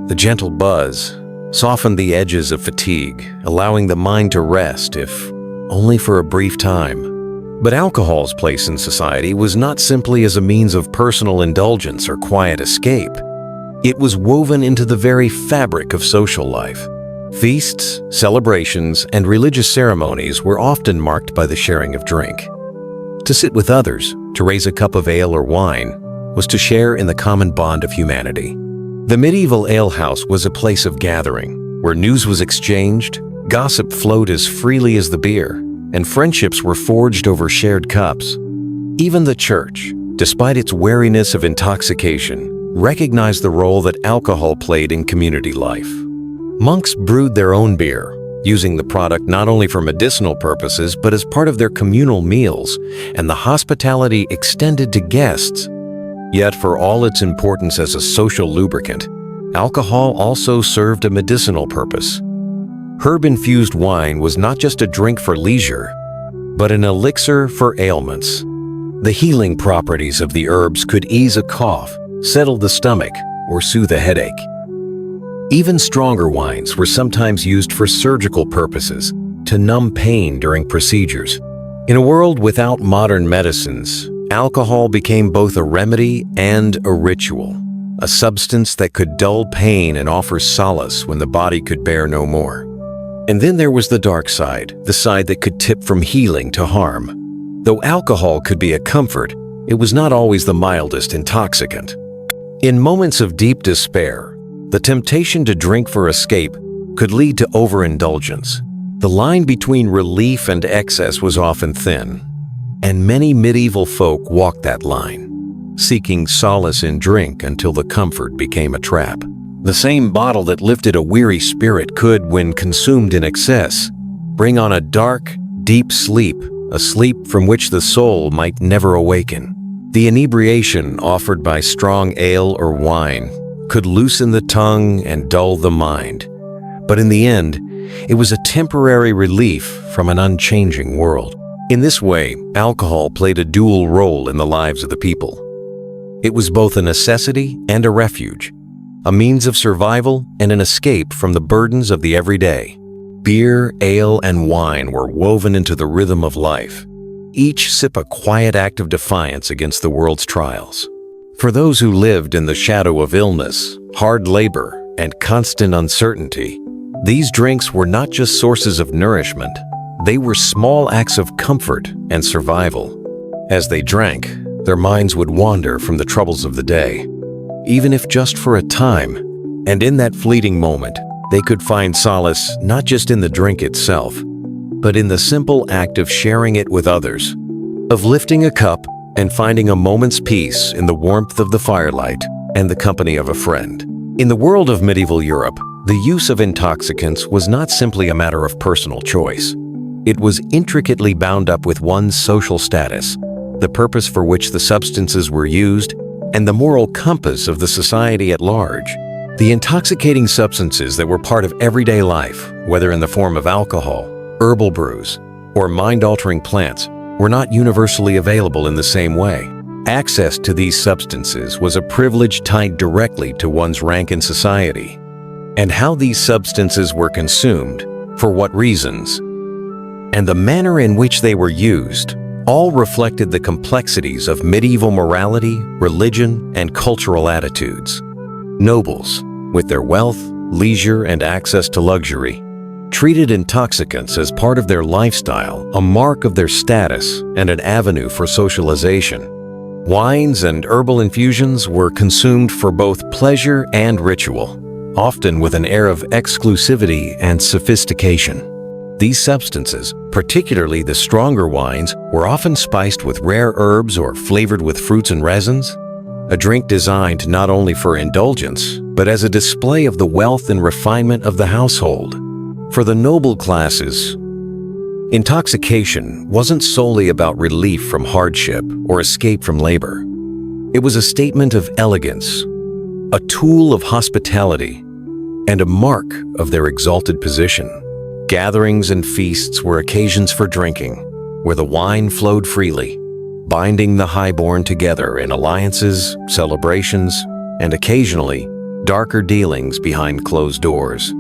the gentle buzz, softened the edges of fatigue, allowing the mind to rest, if only for a brief time. But alcohol's place in society was not simply as a means of personal indulgence or quiet escape. It was woven into the very fabric of social life. Feasts, celebrations, and religious ceremonies were often marked by the sharing of drink. To sit with others, to raise a cup of ale or wine, was to share in the common bond of humanity. The medieval alehouse was a place of gathering, where news was exchanged, gossip flowed as freely as the beer, and friendships were forged over shared cups. Even the church, despite its wariness of intoxication, recognized the role that alcohol played in community life. Monks brewed their own beer, using the product not only for medicinal purposes but as part of their communal meals, and the hospitality extended to guests. Yet for all its importance as a social lubricant, alcohol also served a medicinal purpose. Herb-infused wine was not just a drink for leisure, but an elixir for ailments. The healing properties of the herbs could ease a cough, settle the stomach, or soothe a headache. Even stronger wines were sometimes used for surgical purposes, to numb pain during procedures. In a world without modern medicines, alcohol became both a remedy and a ritual, a substance that could dull pain and offer solace when the body could bear no more. And then there was the dark side, the side that could tip from healing to harm. Though alcohol could be a comfort, it was not always the mildest intoxicant. In moments of deep despair, the temptation to drink for escape could lead to overindulgence. The line between relief and excess was often thin, and many medieval folk walked that line, seeking solace in drink until the comfort became a trap. The same bottle that lifted a weary spirit could, when consumed in excess, bring on a dark, deep sleep, a sleep from which the soul might never awaken. The inebriation offered by strong ale or wine could loosen the tongue and dull the mind, but in the end, it was a temporary relief from an unchanging world. In this way, alcohol played a dual role in the lives of the people. It was both a necessity and a refuge, a means of survival and an escape from the burdens of the everyday. Beer, ale, and wine were woven into the rhythm of life, each sip a quiet act of defiance against the world's trials. For those who lived in the shadow of illness, hard labor, and constant uncertainty, these drinks were not just sources of nourishment, they were small acts of comfort and survival. As they drank, their minds would wander from the troubles of the day, even if just for a time, and in that fleeting moment, they could find solace not just in the drink itself, but in the simple act of sharing it with others. of lifting a cup and finding a moment's peace in the warmth of the firelight and the company of a friend. In the world of medieval Europe, the use of intoxicants was not simply a matter of personal choice. It was intricately bound up with one's social status, the purpose for which the substances were used, and the moral compass of the society at large. The intoxicating substances that were part of everyday life, whether in the form of alcohol, herbal brews, or mind-altering plants, were not universally available in the same way. Access to these substances was a privilege tied directly to one's rank in society. And how these substances were consumed, for what reasons, and the manner in which they were used, all reflected the complexities of medieval morality, religion, and cultural attitudes. Nobles, with their wealth, leisure, and access to luxury, treated intoxicants as part of their lifestyle, a mark of their status, and an avenue for socialization. Wines and herbal infusions were consumed for both pleasure and ritual, often with an air of exclusivity and sophistication. These substances, particularly the stronger wines, were often spiced with rare herbs or flavored with fruits and resins, a drink designed not only for indulgence, but as a display of the wealth and refinement of the household. For the noble classes, intoxication wasn't solely about relief from hardship or escape from labor. It was a statement of elegance, a tool of hospitality, and a mark of their exalted position. Gatherings and feasts were occasions for drinking, where the wine flowed freely, binding the highborn together in alliances, celebrations, and occasionally darker dealings behind closed doors.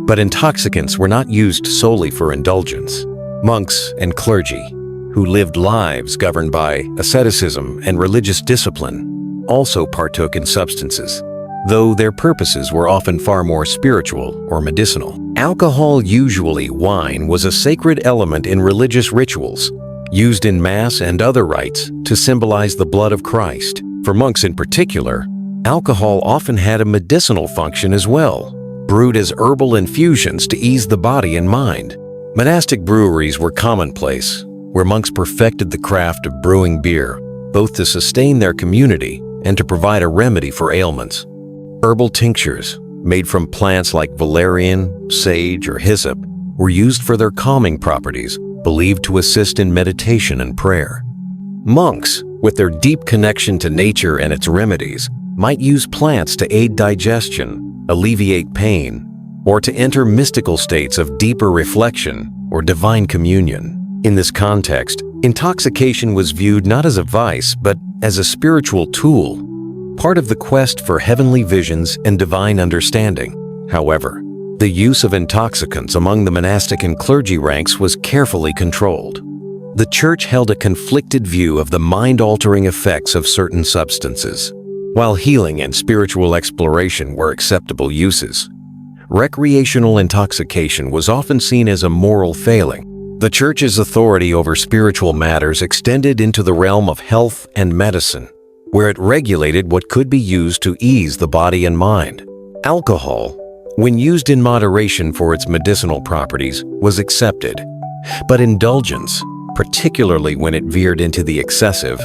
But intoxicants were not used solely for indulgence. Monks and clergy, who lived lives governed by asceticism and religious discipline, also partook in substances, though their purposes were often far more spiritual or medicinal. Alcohol, usually wine, was a sacred element in religious rituals, used in Mass and other rites to symbolize the blood of Christ. For monks in particular, alcohol often had a medicinal function as well, brewed as herbal infusions to ease the body and mind. Monastic breweries were commonplace, where monks perfected the craft of brewing beer, both to sustain their community and to provide a remedy for ailments. Herbal tinctures, made from plants like valerian, sage, or hyssop, were used for their calming properties, believed to assist in meditation and prayer. Monks, with their deep connection to nature and its remedies, might use plants to aid digestion, alleviate pain, or to enter mystical states of deeper reflection or divine communion. In this context, intoxication was viewed not as a vice, but as a spiritual tool, part of the quest for heavenly visions and divine understanding. However, the use of intoxicants among the monastic and clergy ranks was carefully controlled. The Church held a conflicted view of the mind-altering effects of certain substances. While healing and spiritual exploration were acceptable uses, recreational intoxication was often seen as a moral failing. The Church's authority over spiritual matters extended into the realm of health and medicine, where it regulated what could be used to ease the body and mind. Alcohol, when used in moderation for its medicinal properties, was accepted, but indulgence, particularly when it veered into the excessive,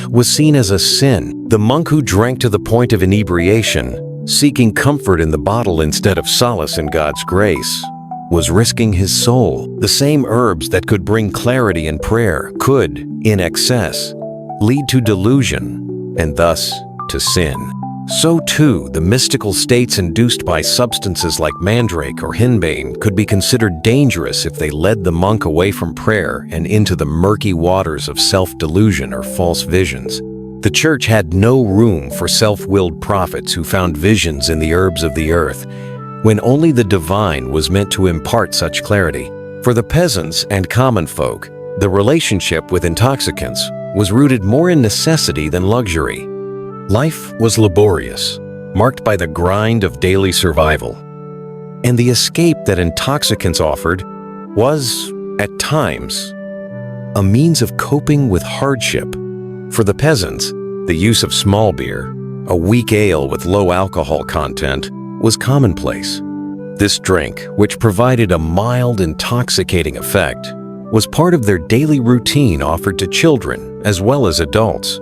was seen as a sin. The monk who drank to the point of inebriation, seeking comfort in the bottle instead of solace in God's grace, was risking his soul. The same herbs that could bring clarity in prayer could, in excess, lead to delusion and thus to sin. So too, the mystical states induced by substances like mandrake or henbane could be considered dangerous if they led the monk away from prayer and into the murky waters of self-delusion or false visions. The Church had no room for self-willed prophets who found visions in the herbs of the earth, when only the divine was meant to impart such clarity. For the peasants and common folk, the relationship with intoxicants was rooted more in necessity than luxury. Life was laborious, marked by the grind of daily survival, and the escape that intoxicants offered was, at times, a means of coping with hardship. For the peasants, the use of small beer, a weak ale with low alcohol content, was commonplace. This drink, which provided a mild, intoxicating effect, was part of their daily routine offered to children as well as adults.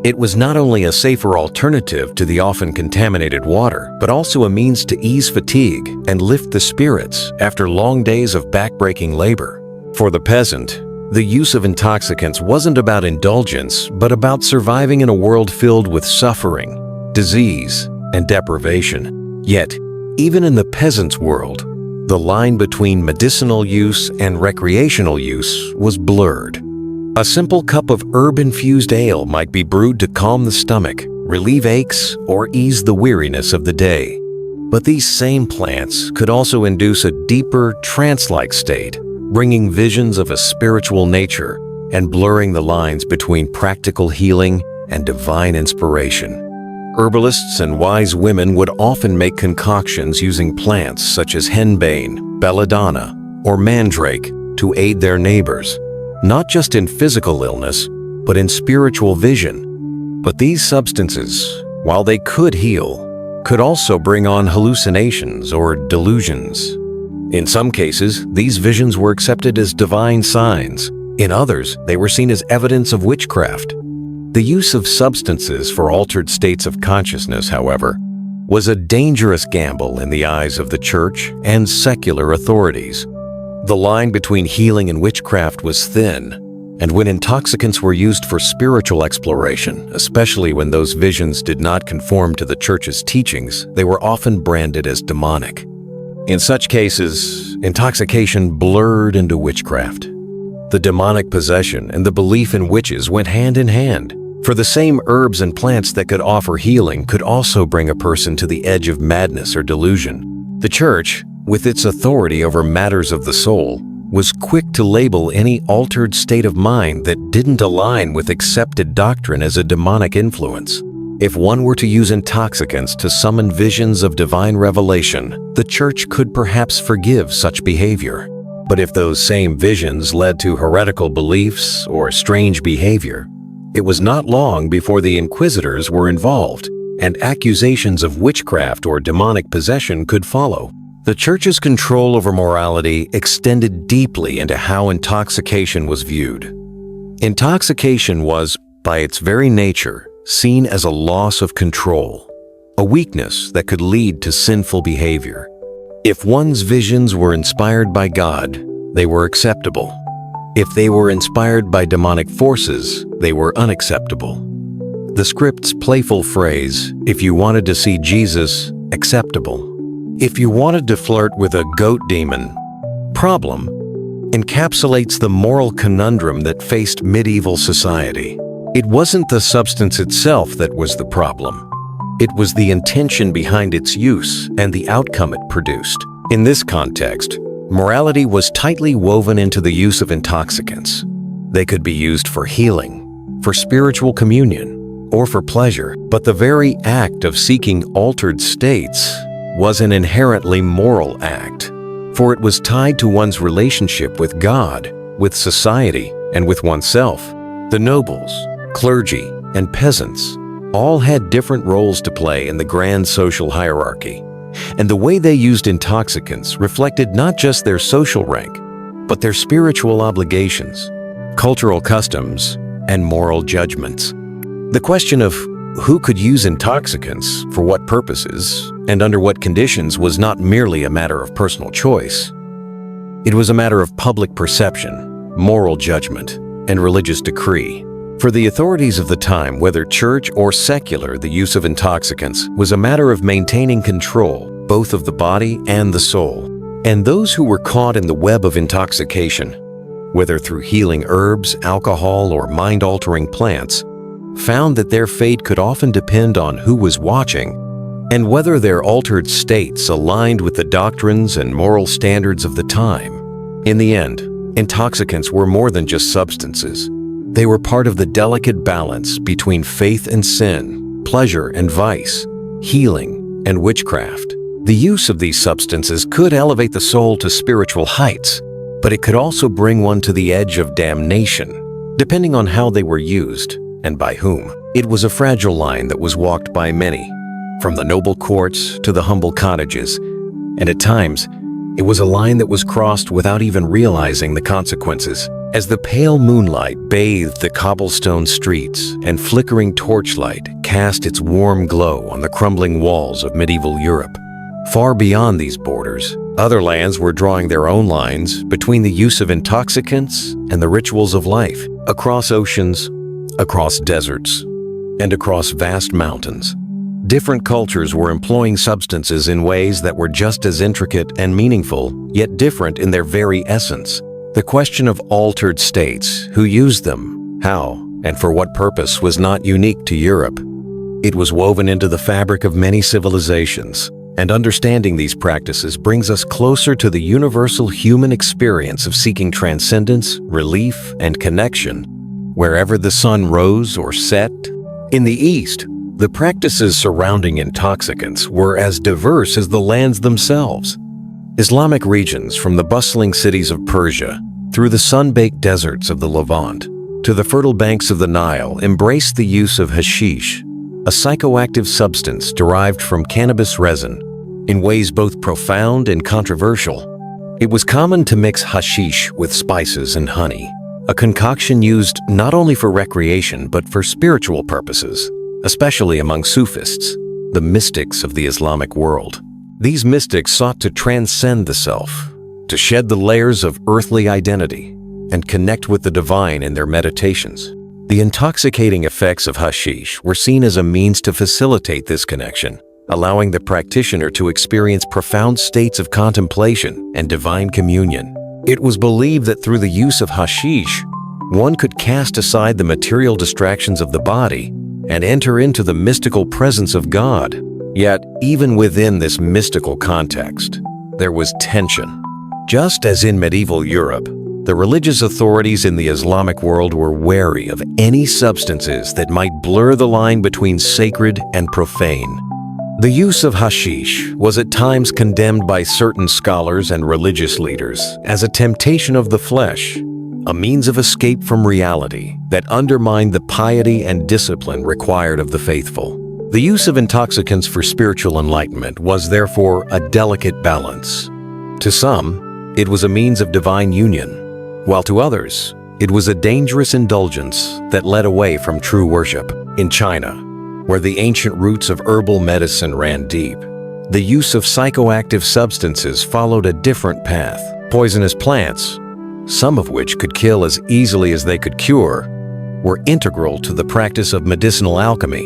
It was not only a safer alternative to the often contaminated water, but also a means to ease fatigue and lift the spirits after long days of backbreaking labor. For the peasant, the use of intoxicants wasn't about indulgence, but about surviving in a world filled with suffering, disease, and deprivation. Yet, even in the peasant's world, the line between medicinal use and recreational use was blurred. A simple cup of herb-infused ale might be brewed to calm the stomach, relieve aches, or ease the weariness of the day. But these same plants could also induce a deeper, trance-like state, bringing visions of a spiritual nature and blurring the lines between practical healing and divine inspiration. Herbalists and wise women would often make concoctions using plants such as henbane, belladonna, or mandrake to aid their neighbors, not just in physical illness, but in spiritual vision. But these substances, while they could heal, could also bring on hallucinations or delusions. In some cases, these visions were accepted as divine signs. In others, they were seen as evidence of witchcraft. The use of substances for altered states of consciousness, however, was a dangerous gamble in the eyes of the church and secular authorities. The line between healing and witchcraft was thin, and when intoxicants were used for spiritual exploration, especially when those visions did not conform to the church's teachings, they were often branded as demonic. In such cases, intoxication blurred into witchcraft. The demonic possession and the belief in witches went hand in hand, for the same herbs and plants that could offer healing could also bring a person to the edge of madness or delusion. The church, with its authority over matters of the soul, was quick to label any altered state of mind that didn't align with accepted doctrine as a demonic influence. If one were to use intoxicants to summon visions of divine revelation, the church could perhaps forgive such behavior. But if those same visions led to heretical beliefs or strange behavior, it was not long before the inquisitors were involved, and accusations of witchcraft or demonic possession could follow. The church's control over morality extended deeply into how intoxication was viewed. Intoxication was, by its very nature, seen as a loss of control, a weakness that could lead to sinful behavior. If one's visions were inspired by God, they were acceptable. If they were inspired by demonic forces, they were unacceptable. The script's playful phrase, "If you wanted to see Jesus, acceptable. If you wanted to flirt with a goat demon, problem," encapsulates the moral conundrum that faced medieval society. It wasn't the substance itself that was the problem. It was the intention behind its use and the outcome it produced. In this context, morality was tightly woven into the use of intoxicants. They could be used for healing, for spiritual communion, or for pleasure, but the very act of seeking altered states was an inherently moral act, for it was tied to one's relationship with God, with society, and with oneself. The nobles, clergy, and peasants all had different roles to play in the grand social hierarchy, and the way they used intoxicants reflected not just their social rank, but their spiritual obligations, cultural customs, and moral judgments. The question of who could use intoxicants, for what purposes, and under what conditions was not merely a matter of personal choice. It was a matter of public perception, moral judgment, and religious decree. For the authorities of the time, whether church or secular, the use of intoxicants was a matter of maintaining control, both of the body and the soul. And those who were caught in the web of intoxication, whether through healing herbs, alcohol, or mind-altering plants, found that their fate could often depend on who was watching and whether their altered states aligned with the doctrines and moral standards of the time. In the end, intoxicants were more than just substances. They were part of the delicate balance between faith and sin, pleasure and vice, healing and witchcraft. The use of these substances could elevate the soul to spiritual heights, but it could also bring one to the edge of damnation, depending on how they were used and by whom. It was a fragile line that was walked by many, from the noble courts to the humble cottages, and at times, It was a line that was crossed without even realizing the consequences. As the pale moonlight bathed the cobblestone streets and flickering torchlight cast its warm glow on the crumbling walls of medieval Europe, far beyond these borders, other lands were drawing their own lines between the use of intoxicants and the rituals of life, across oceans, across deserts, and across vast mountains. Different cultures were employing substances in ways that were just as intricate and meaningful, yet different in their very essence. The question of altered states, who used them, how, and for what purpose was not unique to Europe. It was woven into the fabric of many civilizations, and understanding these practices brings us closer to the universal human experience of seeking transcendence, relief, and connection, wherever the sun rose or set. In the East, the practices surrounding intoxicants were as diverse as the lands themselves. Islamic regions, from the bustling cities of Persia through the sun-baked deserts of the Levant to the fertile banks of the Nile, embraced the use of hashish, a psychoactive substance derived from cannabis resin, in ways both profound and controversial. It was common to mix hashish with spices and honey, a concoction used not only for recreation but for spiritual purposes, especially among Sufists, the mystics of the Islamic world. These mystics sought to transcend the self, to shed the layers of earthly identity, and connect with the divine in their meditations. The intoxicating effects of hashish were seen as a means to facilitate this connection, allowing the practitioner to experience profound states of contemplation and divine communion. It was believed that through the use of hashish, one could cast aside the material distractions of the body and enter into the mystical presence of God. Yet, even within this mystical context, there was tension. Just as in medieval Europe, the religious authorities in the Islamic world were wary of any substances that might blur the line between sacred and profane. The use of hashish was at times condemned by certain scholars and religious leaders as a temptation of the flesh, a means of escape from reality that undermined the piety and discipline required of the faithful. The use of intoxicants for spiritual enlightenment was therefore a delicate balance. To some, it was a means of divine union, while to others, it was a dangerous indulgence that led away from true worship. In China, where the ancient roots of herbal medicine ran deep, the use of psychoactive substances followed a different path. Poisonous plants, some of which could kill as easily as they could cure, were integral to the practice of medicinal alchemy.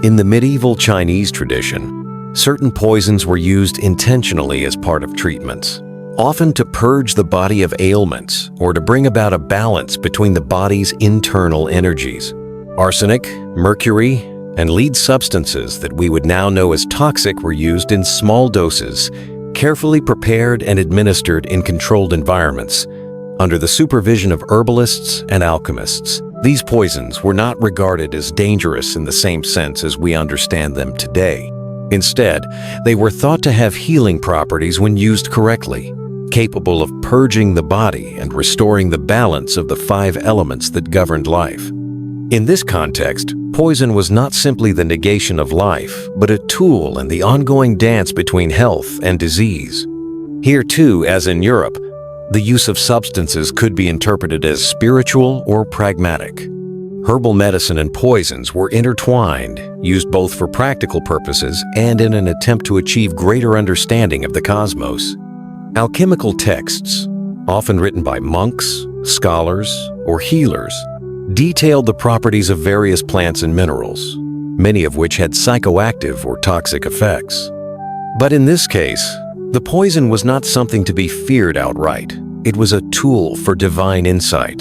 In the medieval Chinese tradition, certain poisons were used intentionally as part of treatments, often to purge the body of ailments or to bring about a balance between the body's internal energies. Arsenic, mercury, and lead substances that we would now know as toxic were used in small doses, carefully prepared and administered in controlled environments, under the supervision of herbalists and alchemists. These poisons were not regarded as dangerous in the same sense as we understand them today. Instead, they were thought to have healing properties when used correctly, capable of purging the body and restoring the balance of the 5 elements that governed life. In this context, poison was not simply the negation of life, but a tool in the ongoing dance between health and disease. Here too, as in Europe, the use of substances could be interpreted as spiritual or pragmatic. Herbal medicine and poisons were intertwined, used both for practical purposes and in an attempt to achieve greater understanding of the cosmos. Alchemical texts, often written by monks, scholars, or healers, detailed the properties of various plants and minerals, many of which had psychoactive or toxic effects. But in this case, the poison was not something to be feared outright. It was a tool for divine insight,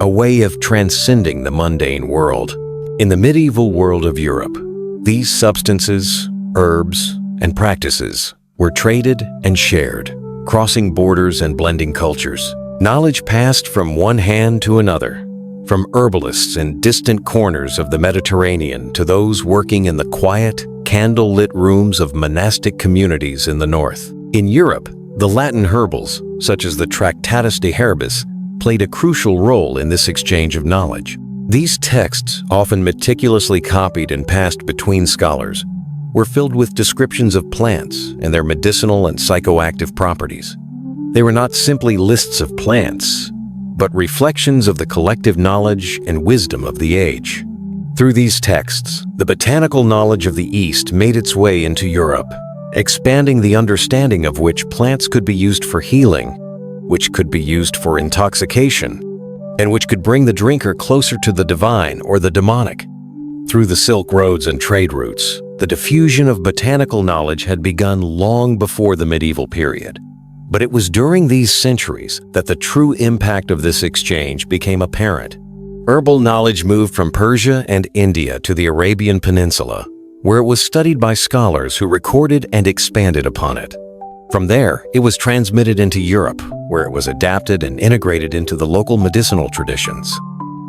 a way of transcending the mundane world. In the medieval world of Europe, these substances, herbs, and practices were traded and shared, crossing borders and blending cultures. Knowledge passed from one hand to another, from herbalists in distant corners of the Mediterranean to those working in the quiet, candle-lit rooms of monastic communities in the north. In Europe, the Latin herbals, such as the Tractatus de Herbis, played a crucial role in this exchange of knowledge. These texts, often meticulously copied and passed between scholars, were filled with descriptions of plants and their medicinal and psychoactive properties. They were not simply lists of plants, but reflections of the collective knowledge and wisdom of the age. Through these texts, the botanical knowledge of the East made its way into Europe, expanding the understanding of which plants could be used for healing, which could be used for intoxication, and which could bring the drinker closer to the divine or the demonic. Through the Silk Roads and trade routes, the diffusion of botanical knowledge had begun long before the medieval period. But it was during these centuries that the true impact of this exchange became apparent. Herbal knowledge moved from Persia and India to the Arabian Peninsula, where it was studied by scholars who recorded and expanded upon it. From there, it was transmitted into Europe, where it was adapted and integrated into the local medicinal traditions.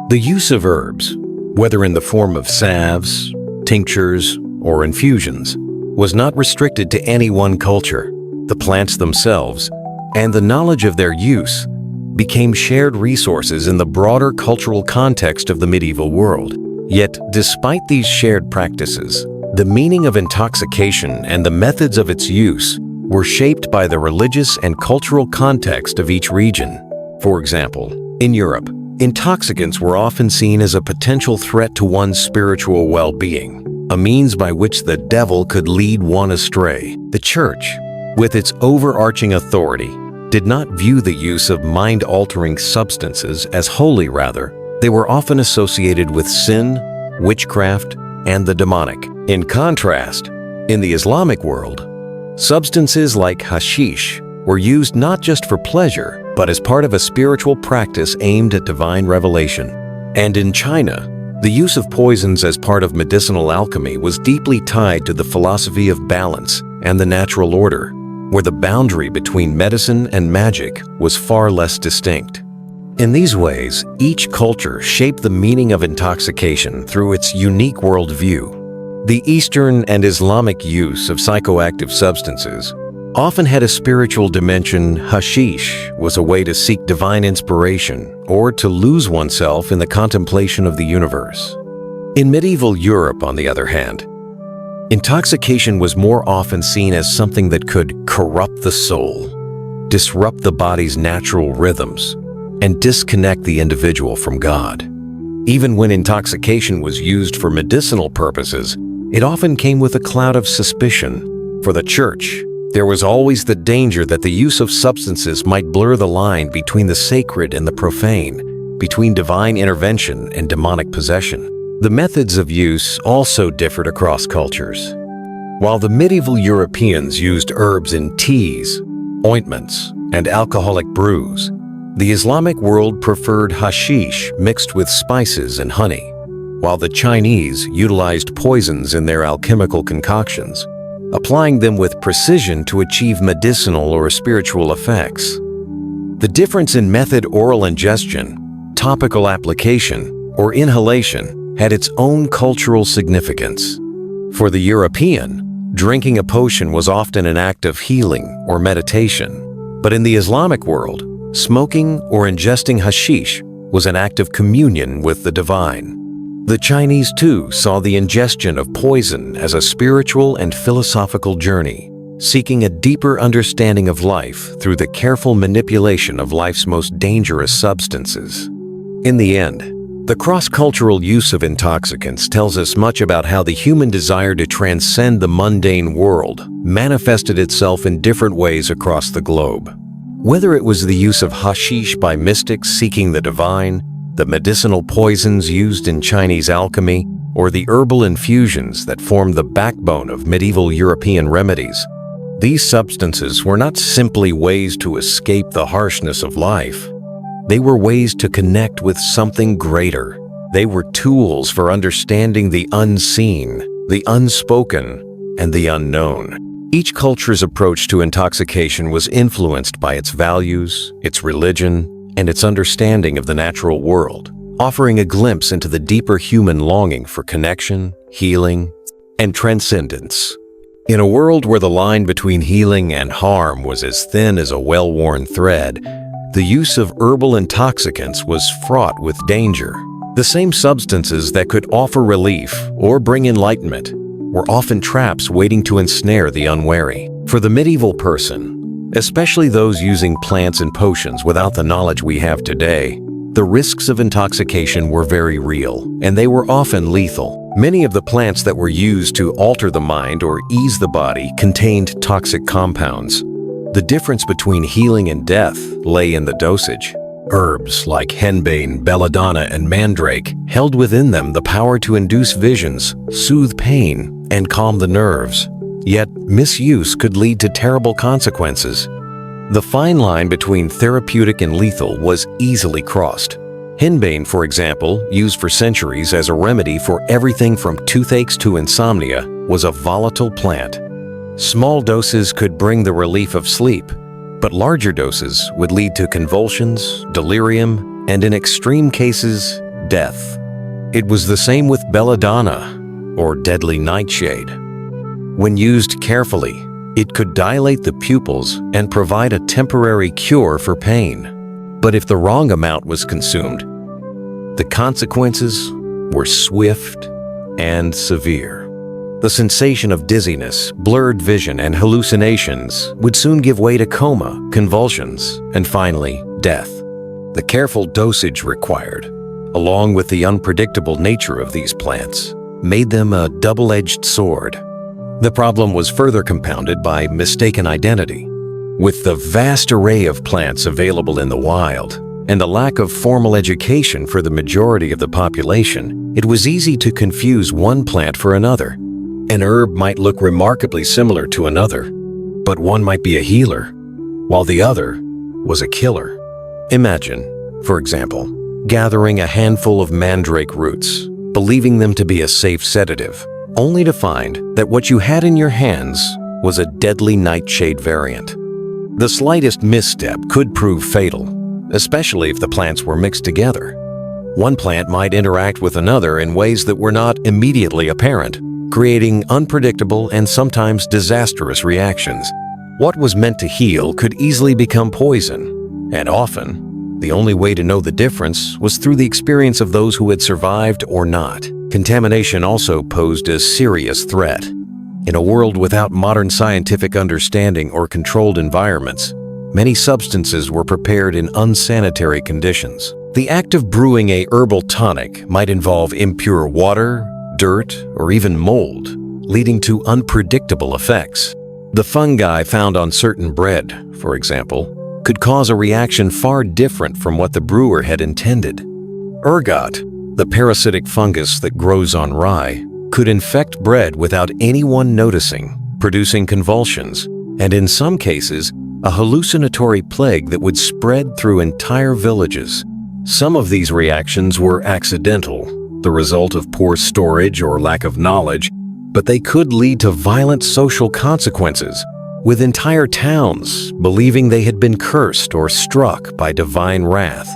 The use of herbs, whether in the form of salves, tinctures, or infusions, was not restricted to any one culture. The plants themselves, and the knowledge of their use, became shared resources in the broader cultural context of the medieval world. Yet, despite these shared practices, the meaning of intoxication and the methods of its use were shaped by the religious and cultural context of each region. For example, in Europe, intoxicants were often seen as a potential threat to one's spiritual well-being, a means by which the devil could lead one astray. The Church, with its overarching authority, did not view the use of mind-altering substances as holy. Rather, they were often associated with sin, witchcraft, and the demonic. In contrast, in the Islamic world, substances like hashish were used not just for pleasure, but as part of a spiritual practice aimed at divine revelation. And in China, the use of poisons as part of medicinal alchemy was deeply tied to the philosophy of balance and the natural order, where the boundary between medicine and magic was far less distinct. In these ways, each culture shaped the meaning of intoxication through its unique worldview. The Eastern and Islamic use of psychoactive substances often had a spiritual dimension. Hashish was a way to seek divine inspiration or to lose oneself in the contemplation of the universe. In medieval Europe, on the other hand, intoxication was more often seen as something that could corrupt the soul, disrupt the body's natural rhythms, and disconnect the individual from God. Even when intoxication was used for medicinal purposes, it often came with a cloud of suspicion. For the Church, there was always the danger that the use of substances might blur the line between the sacred and the profane, between divine intervention and demonic possession. The methods of use also differed across cultures. While the medieval Europeans used herbs in teas, ointments, and alcoholic brews, the Islamic world preferred hashish mixed with spices and honey, while the Chinese utilized poisons in their alchemical concoctions, applying them with precision to achieve medicinal or spiritual effects. The difference in method, oral ingestion, topical application, or inhalation had its own cultural significance. For the European, drinking a potion was often an act of healing or meditation, but in the Islamic world, smoking or ingesting hashish was an act of communion with the divine. The Chinese, too, saw the ingestion of poison as a spiritual and philosophical journey, seeking a deeper understanding of life through the careful manipulation of life's most dangerous substances. In the end, the cross-cultural use of intoxicants tells us much about how the human desire to transcend the mundane world manifested itself in different ways across the globe. Whether it was the use of hashish by mystics seeking the divine, the medicinal poisons used in Chinese alchemy, or the herbal infusions that formed the backbone of medieval European remedies, these substances were not simply ways to escape the harshness of life. They were ways to connect with something greater. They were tools for understanding the unseen, the unspoken, and the unknown. Each culture's approach to intoxication was influenced by its values, its religion, and its understanding of the natural world, offering a glimpse into the deeper human longing for connection, healing, and transcendence. In a world where the line between healing and harm was as thin as a well-worn thread, the use of herbal intoxicants was fraught with danger. The same substances that could offer relief or bring enlightenment were often traps waiting to ensnare the unwary. For the medieval person, especially those using plants and potions without the knowledge we have today. The risks of intoxication were very real, and they were often lethal. Many of the plants that were used to alter the mind or ease the body contained toxic compounds. The difference between healing and death lay in the dosage. Herbs like henbane, belladonna, and mandrake held within them the power to induce visions, soothe pain, and calm the nerves. Yet, misuse could lead to terrible consequences. The fine line between therapeutic and lethal was easily crossed. Henbane, for example, used for centuries as a remedy for everything from toothaches to insomnia, was a volatile plant. Small doses could bring the relief of sleep, but larger doses would lead to convulsions, delirium, and in extreme cases, death. It was the same with belladonna, or deadly nightshade. When used carefully, it could dilate the pupils and provide a temporary cure for pain. But if the wrong amount was consumed, the consequences were swift and severe. The sensation of dizziness, blurred vision, and hallucinations would soon give way to coma, convulsions, and finally, death. The careful dosage required, along with the unpredictable nature of these plants, made them a double-edged sword. The problem was further compounded by mistaken identity. With the vast array of plants available in the wild and the lack of formal education for the majority of the population, it was easy to confuse one plant for another. An herb might look remarkably similar to another, but one might be a healer, while the other was a killer. Imagine, for example, gathering a handful of mandrake roots, believing them to be a safe sedative, only to find that what you had in your hands was a deadly nightshade variant. The slightest misstep could prove fatal, especially if the plants were mixed together. One plant might interact with another in ways that were not immediately apparent, creating unpredictable and sometimes disastrous reactions. What was meant to heal could easily become poison, and often, the only way to know the difference was through the experience of those who had survived or not. Contamination also posed a serious threat. In a world without modern scientific understanding or controlled environments, many substances were prepared in unsanitary conditions. The act of brewing a herbal tonic might involve impure water, dirt, or even mold, leading to unpredictable effects. The fungi found on certain bread, for example, could cause a reaction far different from what the brewer had intended. Ergot, the parasitic fungus that grows on rye, could infect bread without anyone noticing, producing convulsions, and in some cases, a hallucinatory plague that would spread through entire villages. Some of these reactions were accidental, the result of poor storage or lack of knowledge, but they could lead to violent social consequences, with entire towns believing they had been cursed or struck by divine wrath.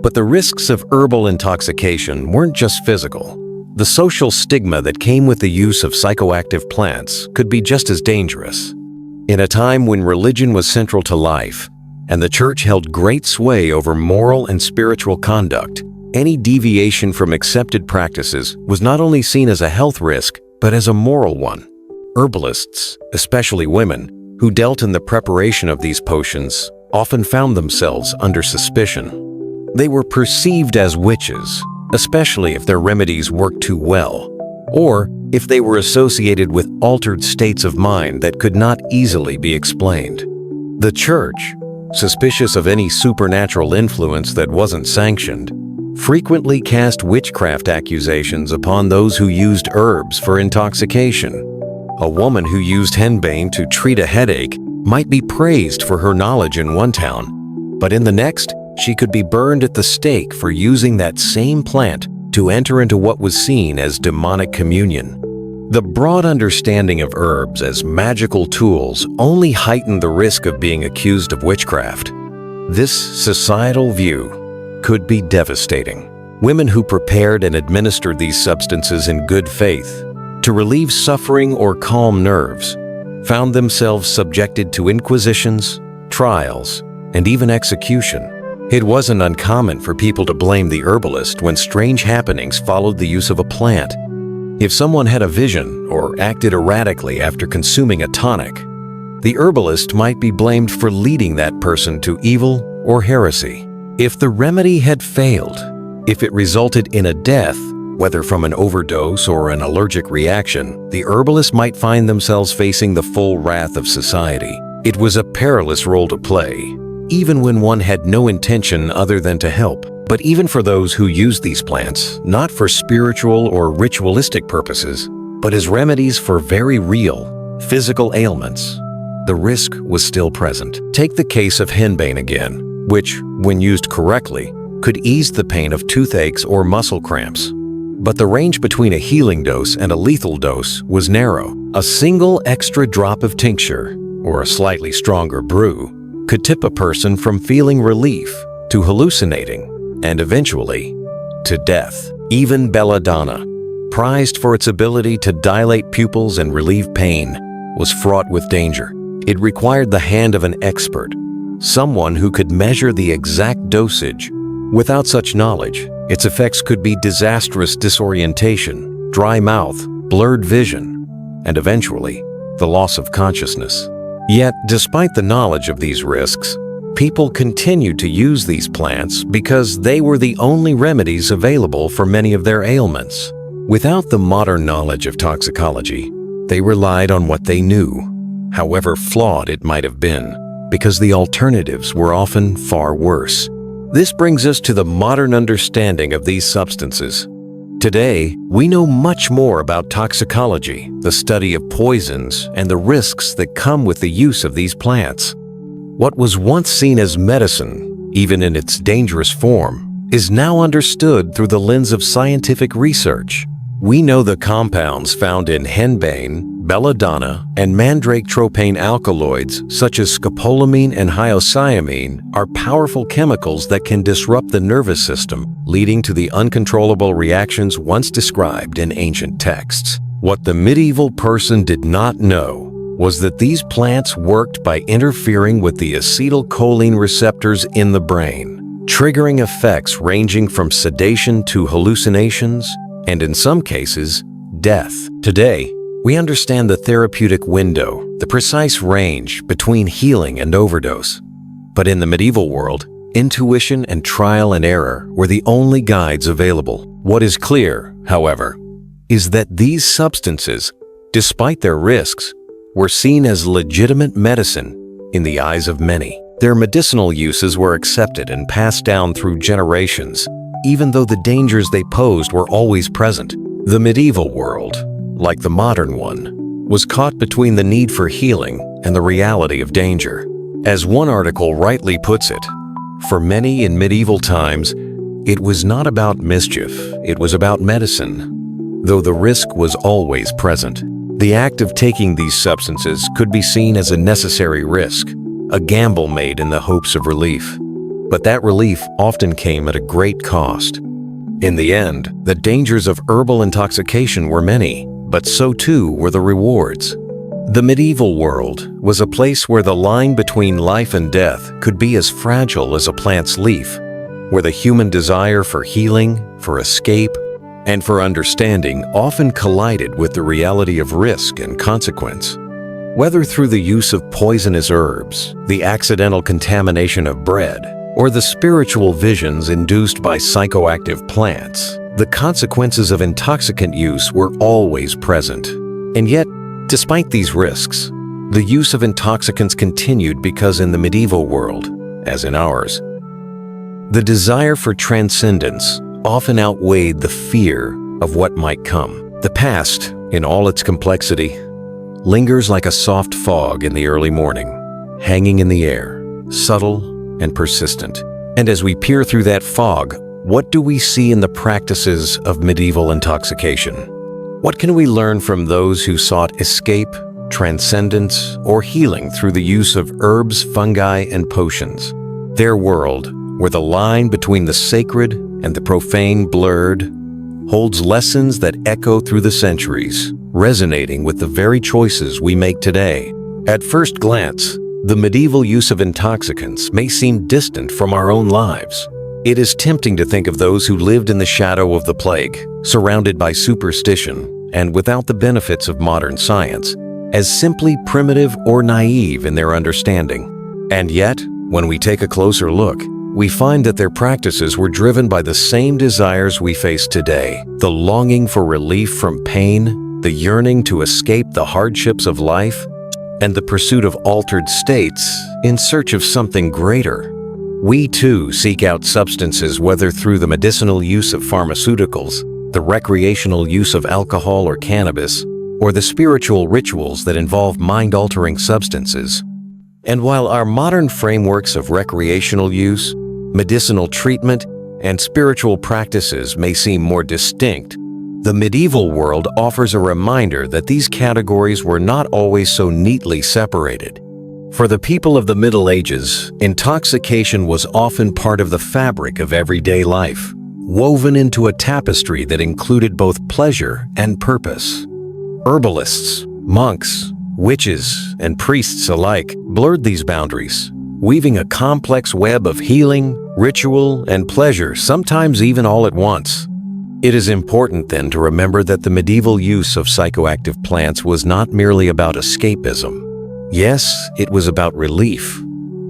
But the risks of herbal intoxication weren't just physical. The social stigma that came with the use of psychoactive plants could be just as dangerous. In a time when religion was central to life, and the church held great sway over moral and spiritual conduct, any deviation from accepted practices was not only seen as a health risk, but as a moral one. Herbalists, especially women, who dealt in the preparation of these potions, often found themselves under suspicion. They were perceived as witches, especially if their remedies worked too well, or if they were associated with altered states of mind that could not easily be explained. The church, suspicious of any supernatural influence that wasn't sanctioned, frequently cast witchcraft accusations upon those who used herbs for intoxication. A woman who used henbane to treat a headache might be praised for her knowledge in one town, but in the next, she could be burned at the stake for using that same plant to enter into what was seen as demonic communion. The broad understanding of herbs as magical tools only heightened the risk of being accused of witchcraft. This societal view could be devastating. Women who prepared and administered these substances in good faith to relieve suffering or calm nerves found themselves subjected to inquisitions, trials, and even execution. It wasn't uncommon for people to blame the herbalist when strange happenings followed the use of a plant. If someone had a vision or acted erratically after consuming a tonic, the herbalist might be blamed for leading that person to evil or heresy. If the remedy had failed, if it resulted in a death, whether from an overdose or an allergic reaction, the herbalist might find themselves facing the full wrath of society. It was a perilous role to play, even when one had no intention other than to help. But even for those who used these plants, not for spiritual or ritualistic purposes, but as remedies for very real, physical ailments, the risk was still present. Take the case of henbane again, which, when used correctly, could ease the pain of toothaches or muscle cramps. But the range between a healing dose and a lethal dose was narrow. A single extra drop of tincture, or a slightly stronger brew, could tip a person from feeling relief to hallucinating, and eventually, to death. Even belladonna, prized for its ability to dilate pupils and relieve pain, was fraught with danger. It required the hand of an expert, someone who could measure the exact dosage. Without such knowledge, its effects could be disastrous disorientation, dry mouth, blurred vision, and eventually, the loss of consciousness. Yet, despite the knowledge of these risks, people continued to use these plants because they were the only remedies available for many of their ailments. Without the modern knowledge of toxicology, they relied on what they knew, however flawed it might have been, because the alternatives were often far worse. This brings us to the modern understanding of these substances. Today, we know much more about toxicology, the study of poisons, and the risks that come with the use of these plants. What was once seen as medicine, even in its dangerous form, is now understood through the lens of scientific research. We know the compounds found in henbane, belladonna, and mandrake tropane alkaloids such as scopolamine and hyoscyamine are powerful chemicals that can disrupt the nervous system, leading to the uncontrollable reactions once described in ancient texts. What the medieval person did not know was that these plants worked by interfering with the acetylcholine receptors in the brain, triggering effects ranging from sedation to hallucinations, and in some cases, death. Today, we understand the therapeutic window, the precise range between healing and overdose. But in the medieval world, intuition and trial and error were the only guides available. What is clear, however, is that these substances, despite their risks, were seen as legitimate medicine in the eyes of many. Their medicinal uses were accepted and passed down through generations, even though the dangers they posed were always present. The medieval world, like the modern one, was caught between the need for healing and the reality of danger. As one article rightly puts it, for many in medieval times, it was not about mischief, it was about medicine, though the risk was always present. The act of taking these substances could be seen as a necessary risk, a gamble made in the hopes of relief. But that relief often came at a great cost. In the end, the dangers of herbal intoxication were many, but so too were the rewards. The medieval world was a place where the line between life and death could be as fragile as a plant's leaf, where the human desire for healing, for escape, and for understanding often collided with the reality of risk and consequence. Whether through the use of poisonous herbs, the accidental contamination of bread, or the spiritual visions induced by psychoactive plants, the consequences of intoxicant use were always present. And yet, despite these risks, the use of intoxicants continued because in the medieval world, as in ours, the desire for transcendence often outweighed the fear of what might come. The past, in all its complexity, lingers like a soft fog in the early morning, hanging in the air, subtle and persistent. And as we peer through that fog, what do we see in the practices of medieval intoxication? What can we learn from those who sought escape, transcendence, or healing through the use of herbs, fungi, and potions? Their world, where the line between the sacred and the profane blurred, holds lessons that echo through the centuries, resonating with the very choices we make today. At first glance, the medieval use of intoxicants may seem distant from our own lives. It is tempting to think of those who lived in the shadow of the plague, surrounded by superstition, and without the benefits of modern science. as simply primitive or naive in their understanding. And yet, when we take a closer look, we find that their practices were driven by the same desires we face today: the longing for relief from pain, the yearning to escape the hardships of life, and the pursuit of altered states in search of something greater. We too seek out substances, whether through the medicinal use of pharmaceuticals, the recreational use of alcohol or cannabis, or the spiritual rituals that involve mind-altering substances. And while our modern frameworks of recreational use, medicinal treatment, and spiritual practices may seem more distinct, the medieval world offers a reminder that these categories were not always so neatly separated. For the people of the Middle Ages, intoxication was often part of the fabric of everyday life, woven into a tapestry that included both pleasure and purpose. Herbalists, monks, witches, and priests alike blurred these boundaries, weaving a complex web of healing, ritual, and pleasure, sometimes even all at once. It is important then to remember that the medieval use of psychoactive plants was not merely about escapism. Yes, it was about relief,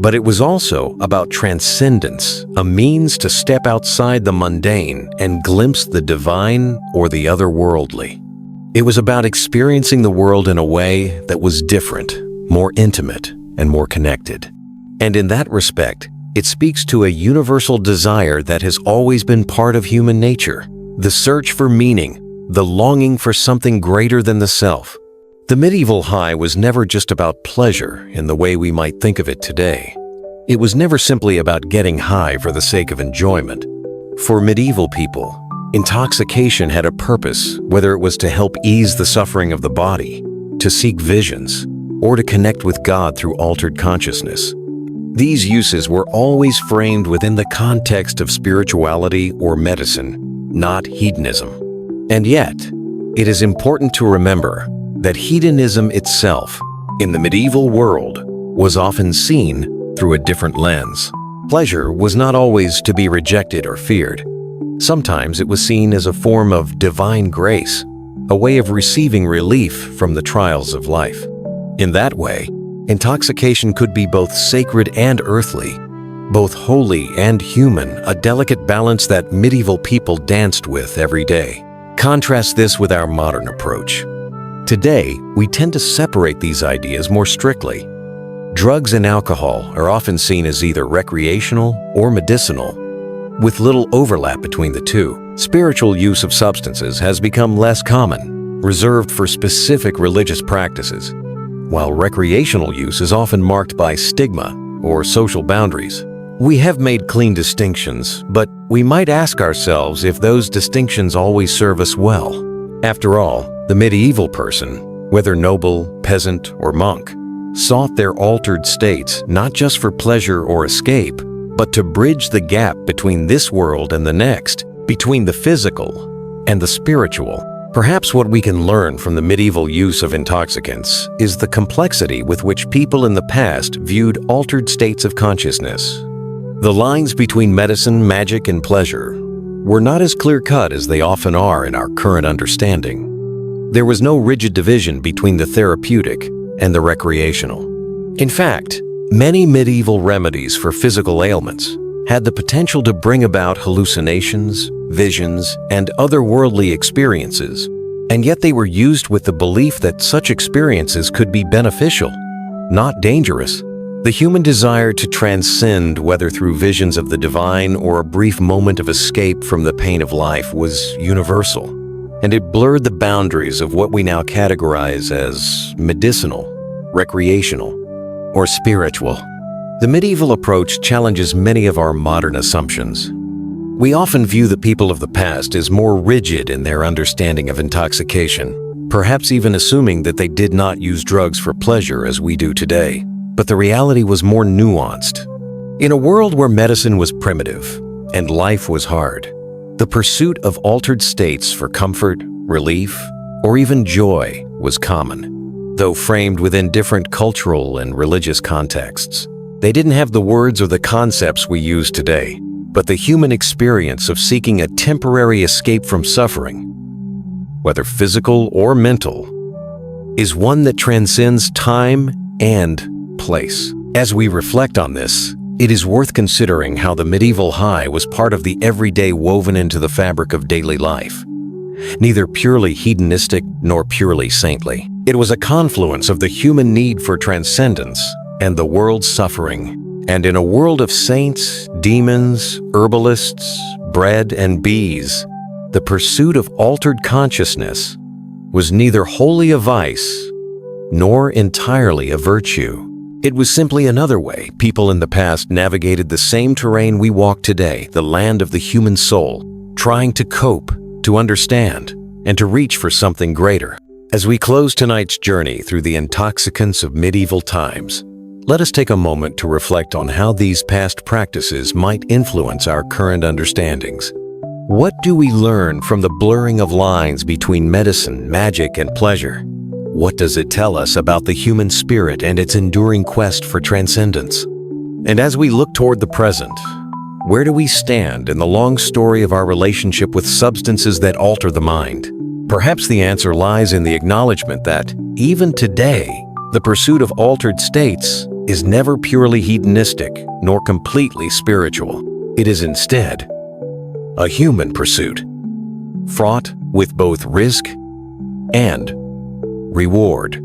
but it was also about transcendence, a means to step outside the mundane and glimpse the divine or the otherworldly. It was about experiencing the world in a way that was different, more intimate, and more connected. And in that respect, it speaks to a universal desire that has always been part of human nature: the search for meaning, the longing for something greater than the self. The medieval high was never just about pleasure in the way we might think of it today. It was never simply about getting high for the sake of enjoyment. For medieval people, intoxication had a purpose, whether it was to help ease the suffering of the body, to seek visions, or to connect with God through altered consciousness. These uses were always framed within the context of spirituality or medicine, not hedonism. And yet, it is important to remember that hedonism itself, in the medieval world, was often seen through a different lens. Pleasure was not always to be rejected or feared. Sometimes it was seen as a form of divine grace, a way of receiving relief from the trials of life. In that way, intoxication could be both sacred and earthly, both holy and human, a delicate balance that medieval people danced with every day. Contrast this with our modern approach. Today, we tend to separate these ideas more strictly. Drugs and alcohol are often seen as either recreational or medicinal, with little overlap between the two. Spiritual use of substances has become less common, reserved for specific religious practices, while recreational use is often marked by stigma or social boundaries. We have made clean distinctions, but we might ask ourselves if those distinctions always serve us well. After all, the medieval person, whether noble, peasant, or monk, sought their altered states not just for pleasure or escape, but to bridge the gap between this world and the next, between the physical and the spiritual. Perhaps what we can learn from the medieval use of intoxicants is the complexity with which people in the past viewed altered states of consciousness. The lines between medicine, magic, and pleasure were not as clear-cut as they often are in our current understanding. There was no rigid division between the therapeutic and the recreational. In fact, many medieval remedies for physical ailments had the potential to bring about hallucinations, visions, and otherworldly experiences, and yet they were used with the belief that such experiences could be beneficial, not dangerous. The human desire to transcend, whether through visions of the divine or a brief moment of escape from the pain of life, was universal, and it blurred the boundaries of what we now categorize as medicinal, recreational, or spiritual. The medieval approach challenges many of our modern assumptions. We often view the people of the past as more rigid in their understanding of intoxication, perhaps even assuming that they did not use drugs for pleasure as we do today. But the reality was more nuanced. In a world where medicine was primitive and life was hard, the pursuit of altered states for comfort, relief, or even joy was common. Though framed within different cultural and religious contexts, they didn't have the words or the concepts we use today, but the human experience of seeking a temporary escape from suffering, whether physical or mental, is one that transcends time and place. As we reflect on this, it is worth considering how the medieval high was part of the everyday woven into the fabric of daily life. Neither purely hedonistic nor purely saintly. It was a confluence of the human need for transcendence and the world's suffering. And in a world of saints, demons, herbalists, bread, and bees, the pursuit of altered consciousness was neither wholly a vice nor entirely a virtue. It was simply another way people in the past navigated the same terrain we walk today, the land of the human soul, trying to cope, to understand, and to reach for something greater. As we close tonight's journey through the intoxicants of medieval times, let us take a moment to reflect on how these past practices might influence our current understandings. What do we learn from the blurring of lines between medicine, magic, and pleasure? What does it tell us about the human spirit and its enduring quest for transcendence? And as we look toward the present, where do we stand in the long story of our relationship with substances that alter the mind? Perhaps the answer lies in the acknowledgement that, even today, the pursuit of altered states is never purely hedonistic nor completely spiritual. It is instead a human pursuit, fraught with both risk and reward.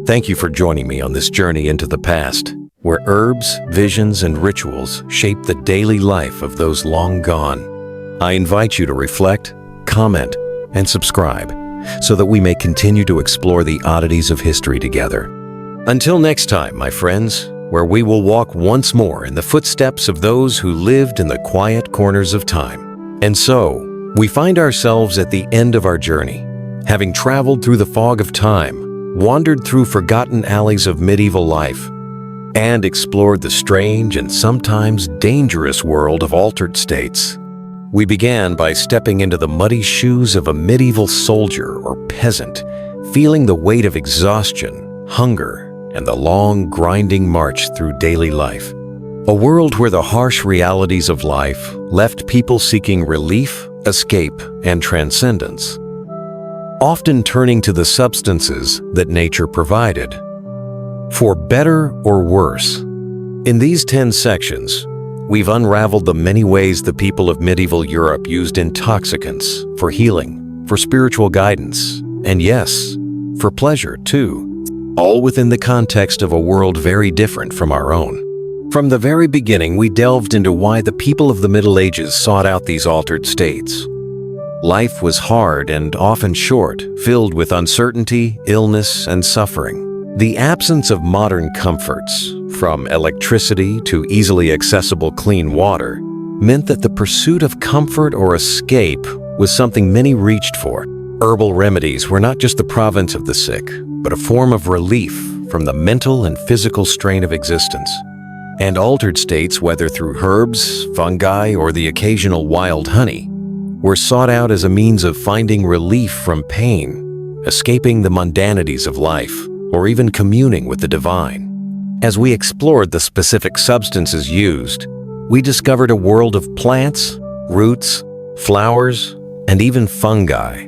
Thank you for joining me on this journey into the past, where herbs, visions, and rituals shape the daily life of those long gone. I invite you to reflect, comment, and subscribe so that we may continue to explore the oddities of history together. Until next time, my friends, where we will walk once more in the footsteps of those who lived in the quiet corners of time. And so, we find ourselves at the end of our journey, having traveled through the fog of time, wandered through forgotten alleys of medieval life, and explored the strange and sometimes dangerous world of altered states. We began by stepping into the muddy shoes of a medieval soldier or peasant, feeling the weight of exhaustion, hunger, and the long, grinding march through daily life. A world where the harsh realities of life left people seeking relief, escape, and transcendence, often turning to the substances that nature provided. For better or worse, in these 10 sections, we've unraveled the many ways the people of medieval Europe used intoxicants for healing, for spiritual guidance, and yes, for pleasure too, all within the context of a world very different from our own. From the very beginning, we delved into why the people of the Middle Ages sought out these altered states. Life was hard and often short, filled with uncertainty, illness, and suffering. The absence of modern comforts, from electricity to easily accessible clean water, meant that the pursuit of comfort or escape was something many reached for. Herbal remedies were not just the province of the sick, but a form of relief from the mental and physical strain of existence. And altered states, whether through herbs, fungi, or the occasional wild honey, were sought out as a means of finding relief from pain, escaping the mundanities of life, or even communing with the divine. As we explored the specific substances used, we discovered a world of plants, roots, flowers, and even fungi,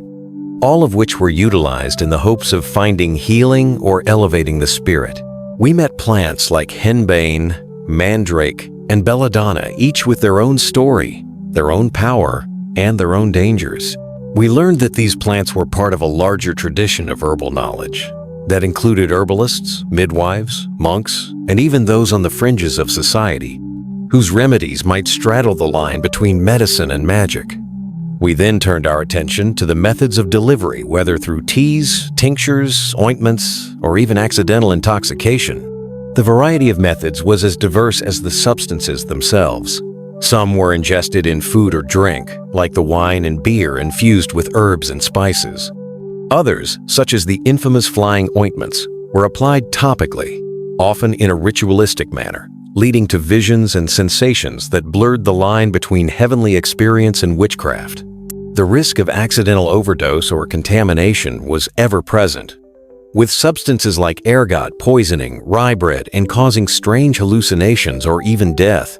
all of which were utilized in the hopes of finding healing or elevating the spirit. We met plants like henbane, mandrake, and belladonna, each with their own story, their own power, and their own dangers. We learned that these plants were part of a larger tradition of herbal knowledge that included herbalists, midwives, monks, and even those on the fringes of society, whose remedies might straddle the line between medicine and magic. We then turned our attention to the methods of delivery, whether through teas, tinctures, ointments, or even accidental intoxication. The variety of methods was as diverse as the substances themselves. Some were ingested in food or drink, like the wine and beer infused with herbs and spices. Others, such as the infamous flying ointments, were applied topically, often in a ritualistic manner, leading to visions and sensations that blurred the line between heavenly experience and witchcraft. The risk of accidental overdose or contamination was ever present, with substances like ergot poisoning rye bread and causing strange hallucinations or even death.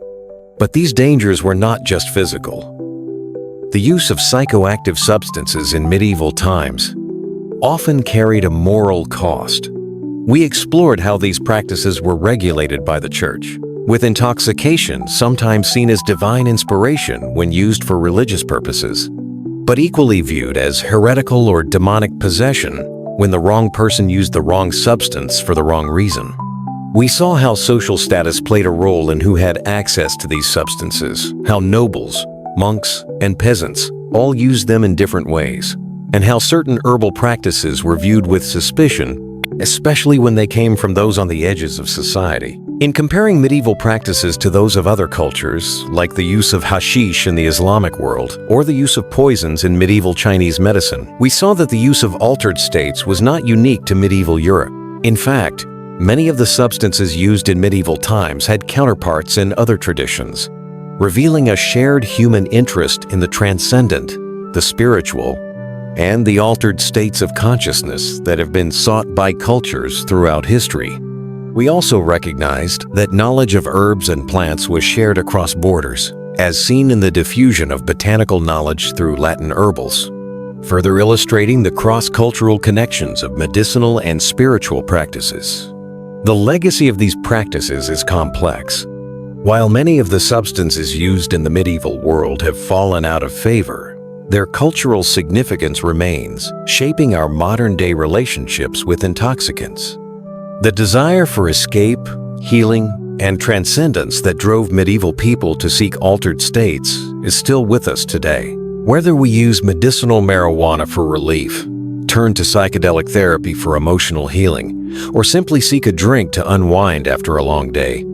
But these dangers were not just physical. The use of psychoactive substances in medieval times often carried a moral cost. We explored how these practices were regulated by the church, with intoxication sometimes seen as divine inspiration when used for religious purposes, but equally viewed as heretical or demonic possession when the wrong person used the wrong substance for the wrong reason. We saw how social status played a role in who had access to these substances, how nobles, monks, and peasants all used them in different ways, and how certain herbal practices were viewed with suspicion, especially when they came from those on the edges of society. In comparing medieval practices to those of other cultures, like the use of hashish in the Islamic world or the use of poisons in medieval Chinese medicine, we saw that the use of altered states was not unique to medieval Europe. In fact, many of the substances used in medieval times had counterparts in other traditions, revealing a shared human interest in the transcendent, the spiritual, and the altered states of consciousness that have been sought by cultures throughout history. We also recognized that knowledge of herbs and plants was shared across borders, as seen in the diffusion of botanical knowledge through Latin herbals, further illustrating the cross-cultural connections of medicinal and spiritual practices. The legacy of these practices is complex. While many of the substances used in the medieval world have fallen out of favor, their cultural significance remains, shaping our modern-day relationships with intoxicants. The desire for escape, healing, and transcendence that drove medieval people to seek altered states is still with us today. Whether we use medicinal marijuana for relief, turn to psychedelic therapy for emotional healing, or simply seek a drink to unwind after a long day,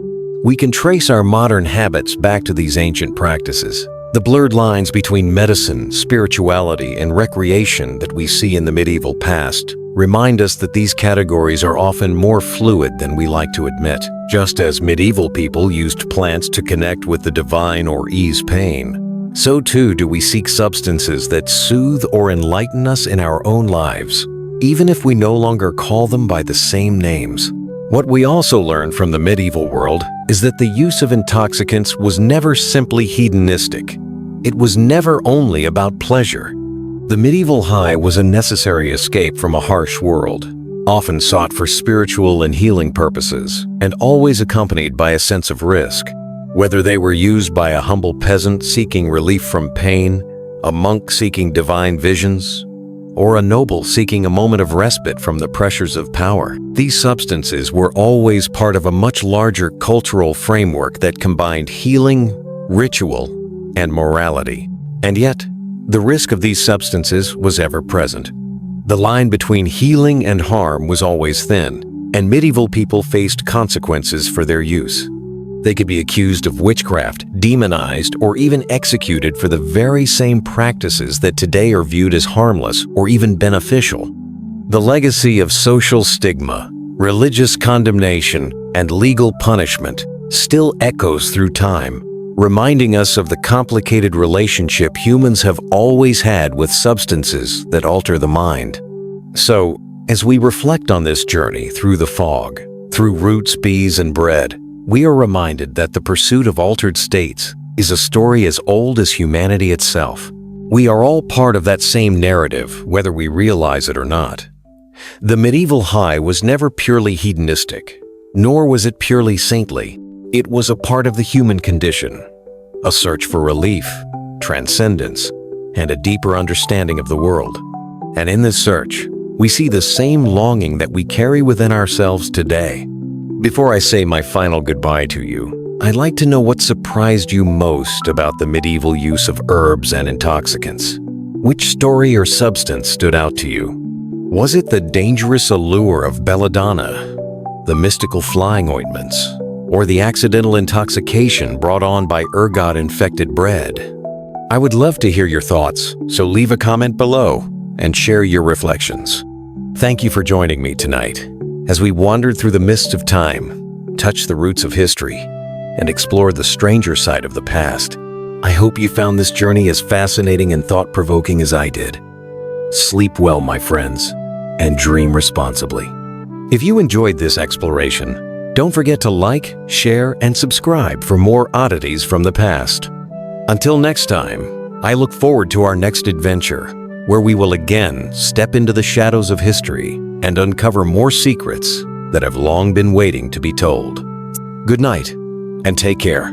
we can trace our modern habits back to these ancient practices. The blurred lines between medicine, spirituality, and recreation that we see in the medieval past remind us that these categories are often more fluid than we like to admit. Just as medieval people used plants to connect with the divine or ease pain, so too do we seek substances that soothe or enlighten us in our own lives, even if we no longer call them by the same names. What we also learn from the medieval world is that the use of intoxicants was never simply hedonistic. It was never only about pleasure. The medieval high was a necessary escape from a harsh world, often sought for spiritual and healing purposes, and always accompanied by a sense of risk. Whether they were used by a humble peasant seeking relief from pain, a monk seeking divine visions, or a noble seeking a moment of respite from the pressures of power, these substances were always part of a much larger cultural framework that combined healing, ritual, and morality. And yet, the risk of these substances was ever present. The line between healing and harm was always thin, and medieval people faced consequences for their use. They could be accused of witchcraft, demonized, or even executed for the very same practices that today are viewed as harmless or even beneficial. The legacy of social stigma, religious condemnation, and legal punishment still echoes through time, reminding us of the complicated relationship humans have always had with substances that alter the mind. So, as we reflect on this journey through the fog, through roots, bees, and bread, we are reminded that the pursuit of altered states is a story as old as humanity itself. We are all part of that same narrative, whether we realize it or not. The medieval high was never purely hedonistic, nor was it purely saintly. It was a part of the human condition, a search for relief, transcendence, and a deeper understanding of the world. And in this search, we see the same longing that we carry within ourselves today. Before I say my final goodbye to you, I'd like to know what surprised you most about the medieval use of herbs and intoxicants. Which story or substance stood out to you? Was it the dangerous allure of belladonna, the mystical flying ointments, or the accidental intoxication brought on by ergot-infected bread? I would love to hear your thoughts, so leave a comment below and share your reflections. Thank you for joining me tonight as we wandered through the mists of time, touched the roots of history, and explored the stranger side of the past. I hope you found this journey as fascinating and thought-provoking as I did. Sleep well, my friends, and dream responsibly. If you enjoyed this exploration, don't forget to like, share, and subscribe for more oddities from the past. Until next time, I look forward to our next adventure, where we will again step into the shadows of history and uncover more secrets that have long been waiting to be told. Good night, and take care.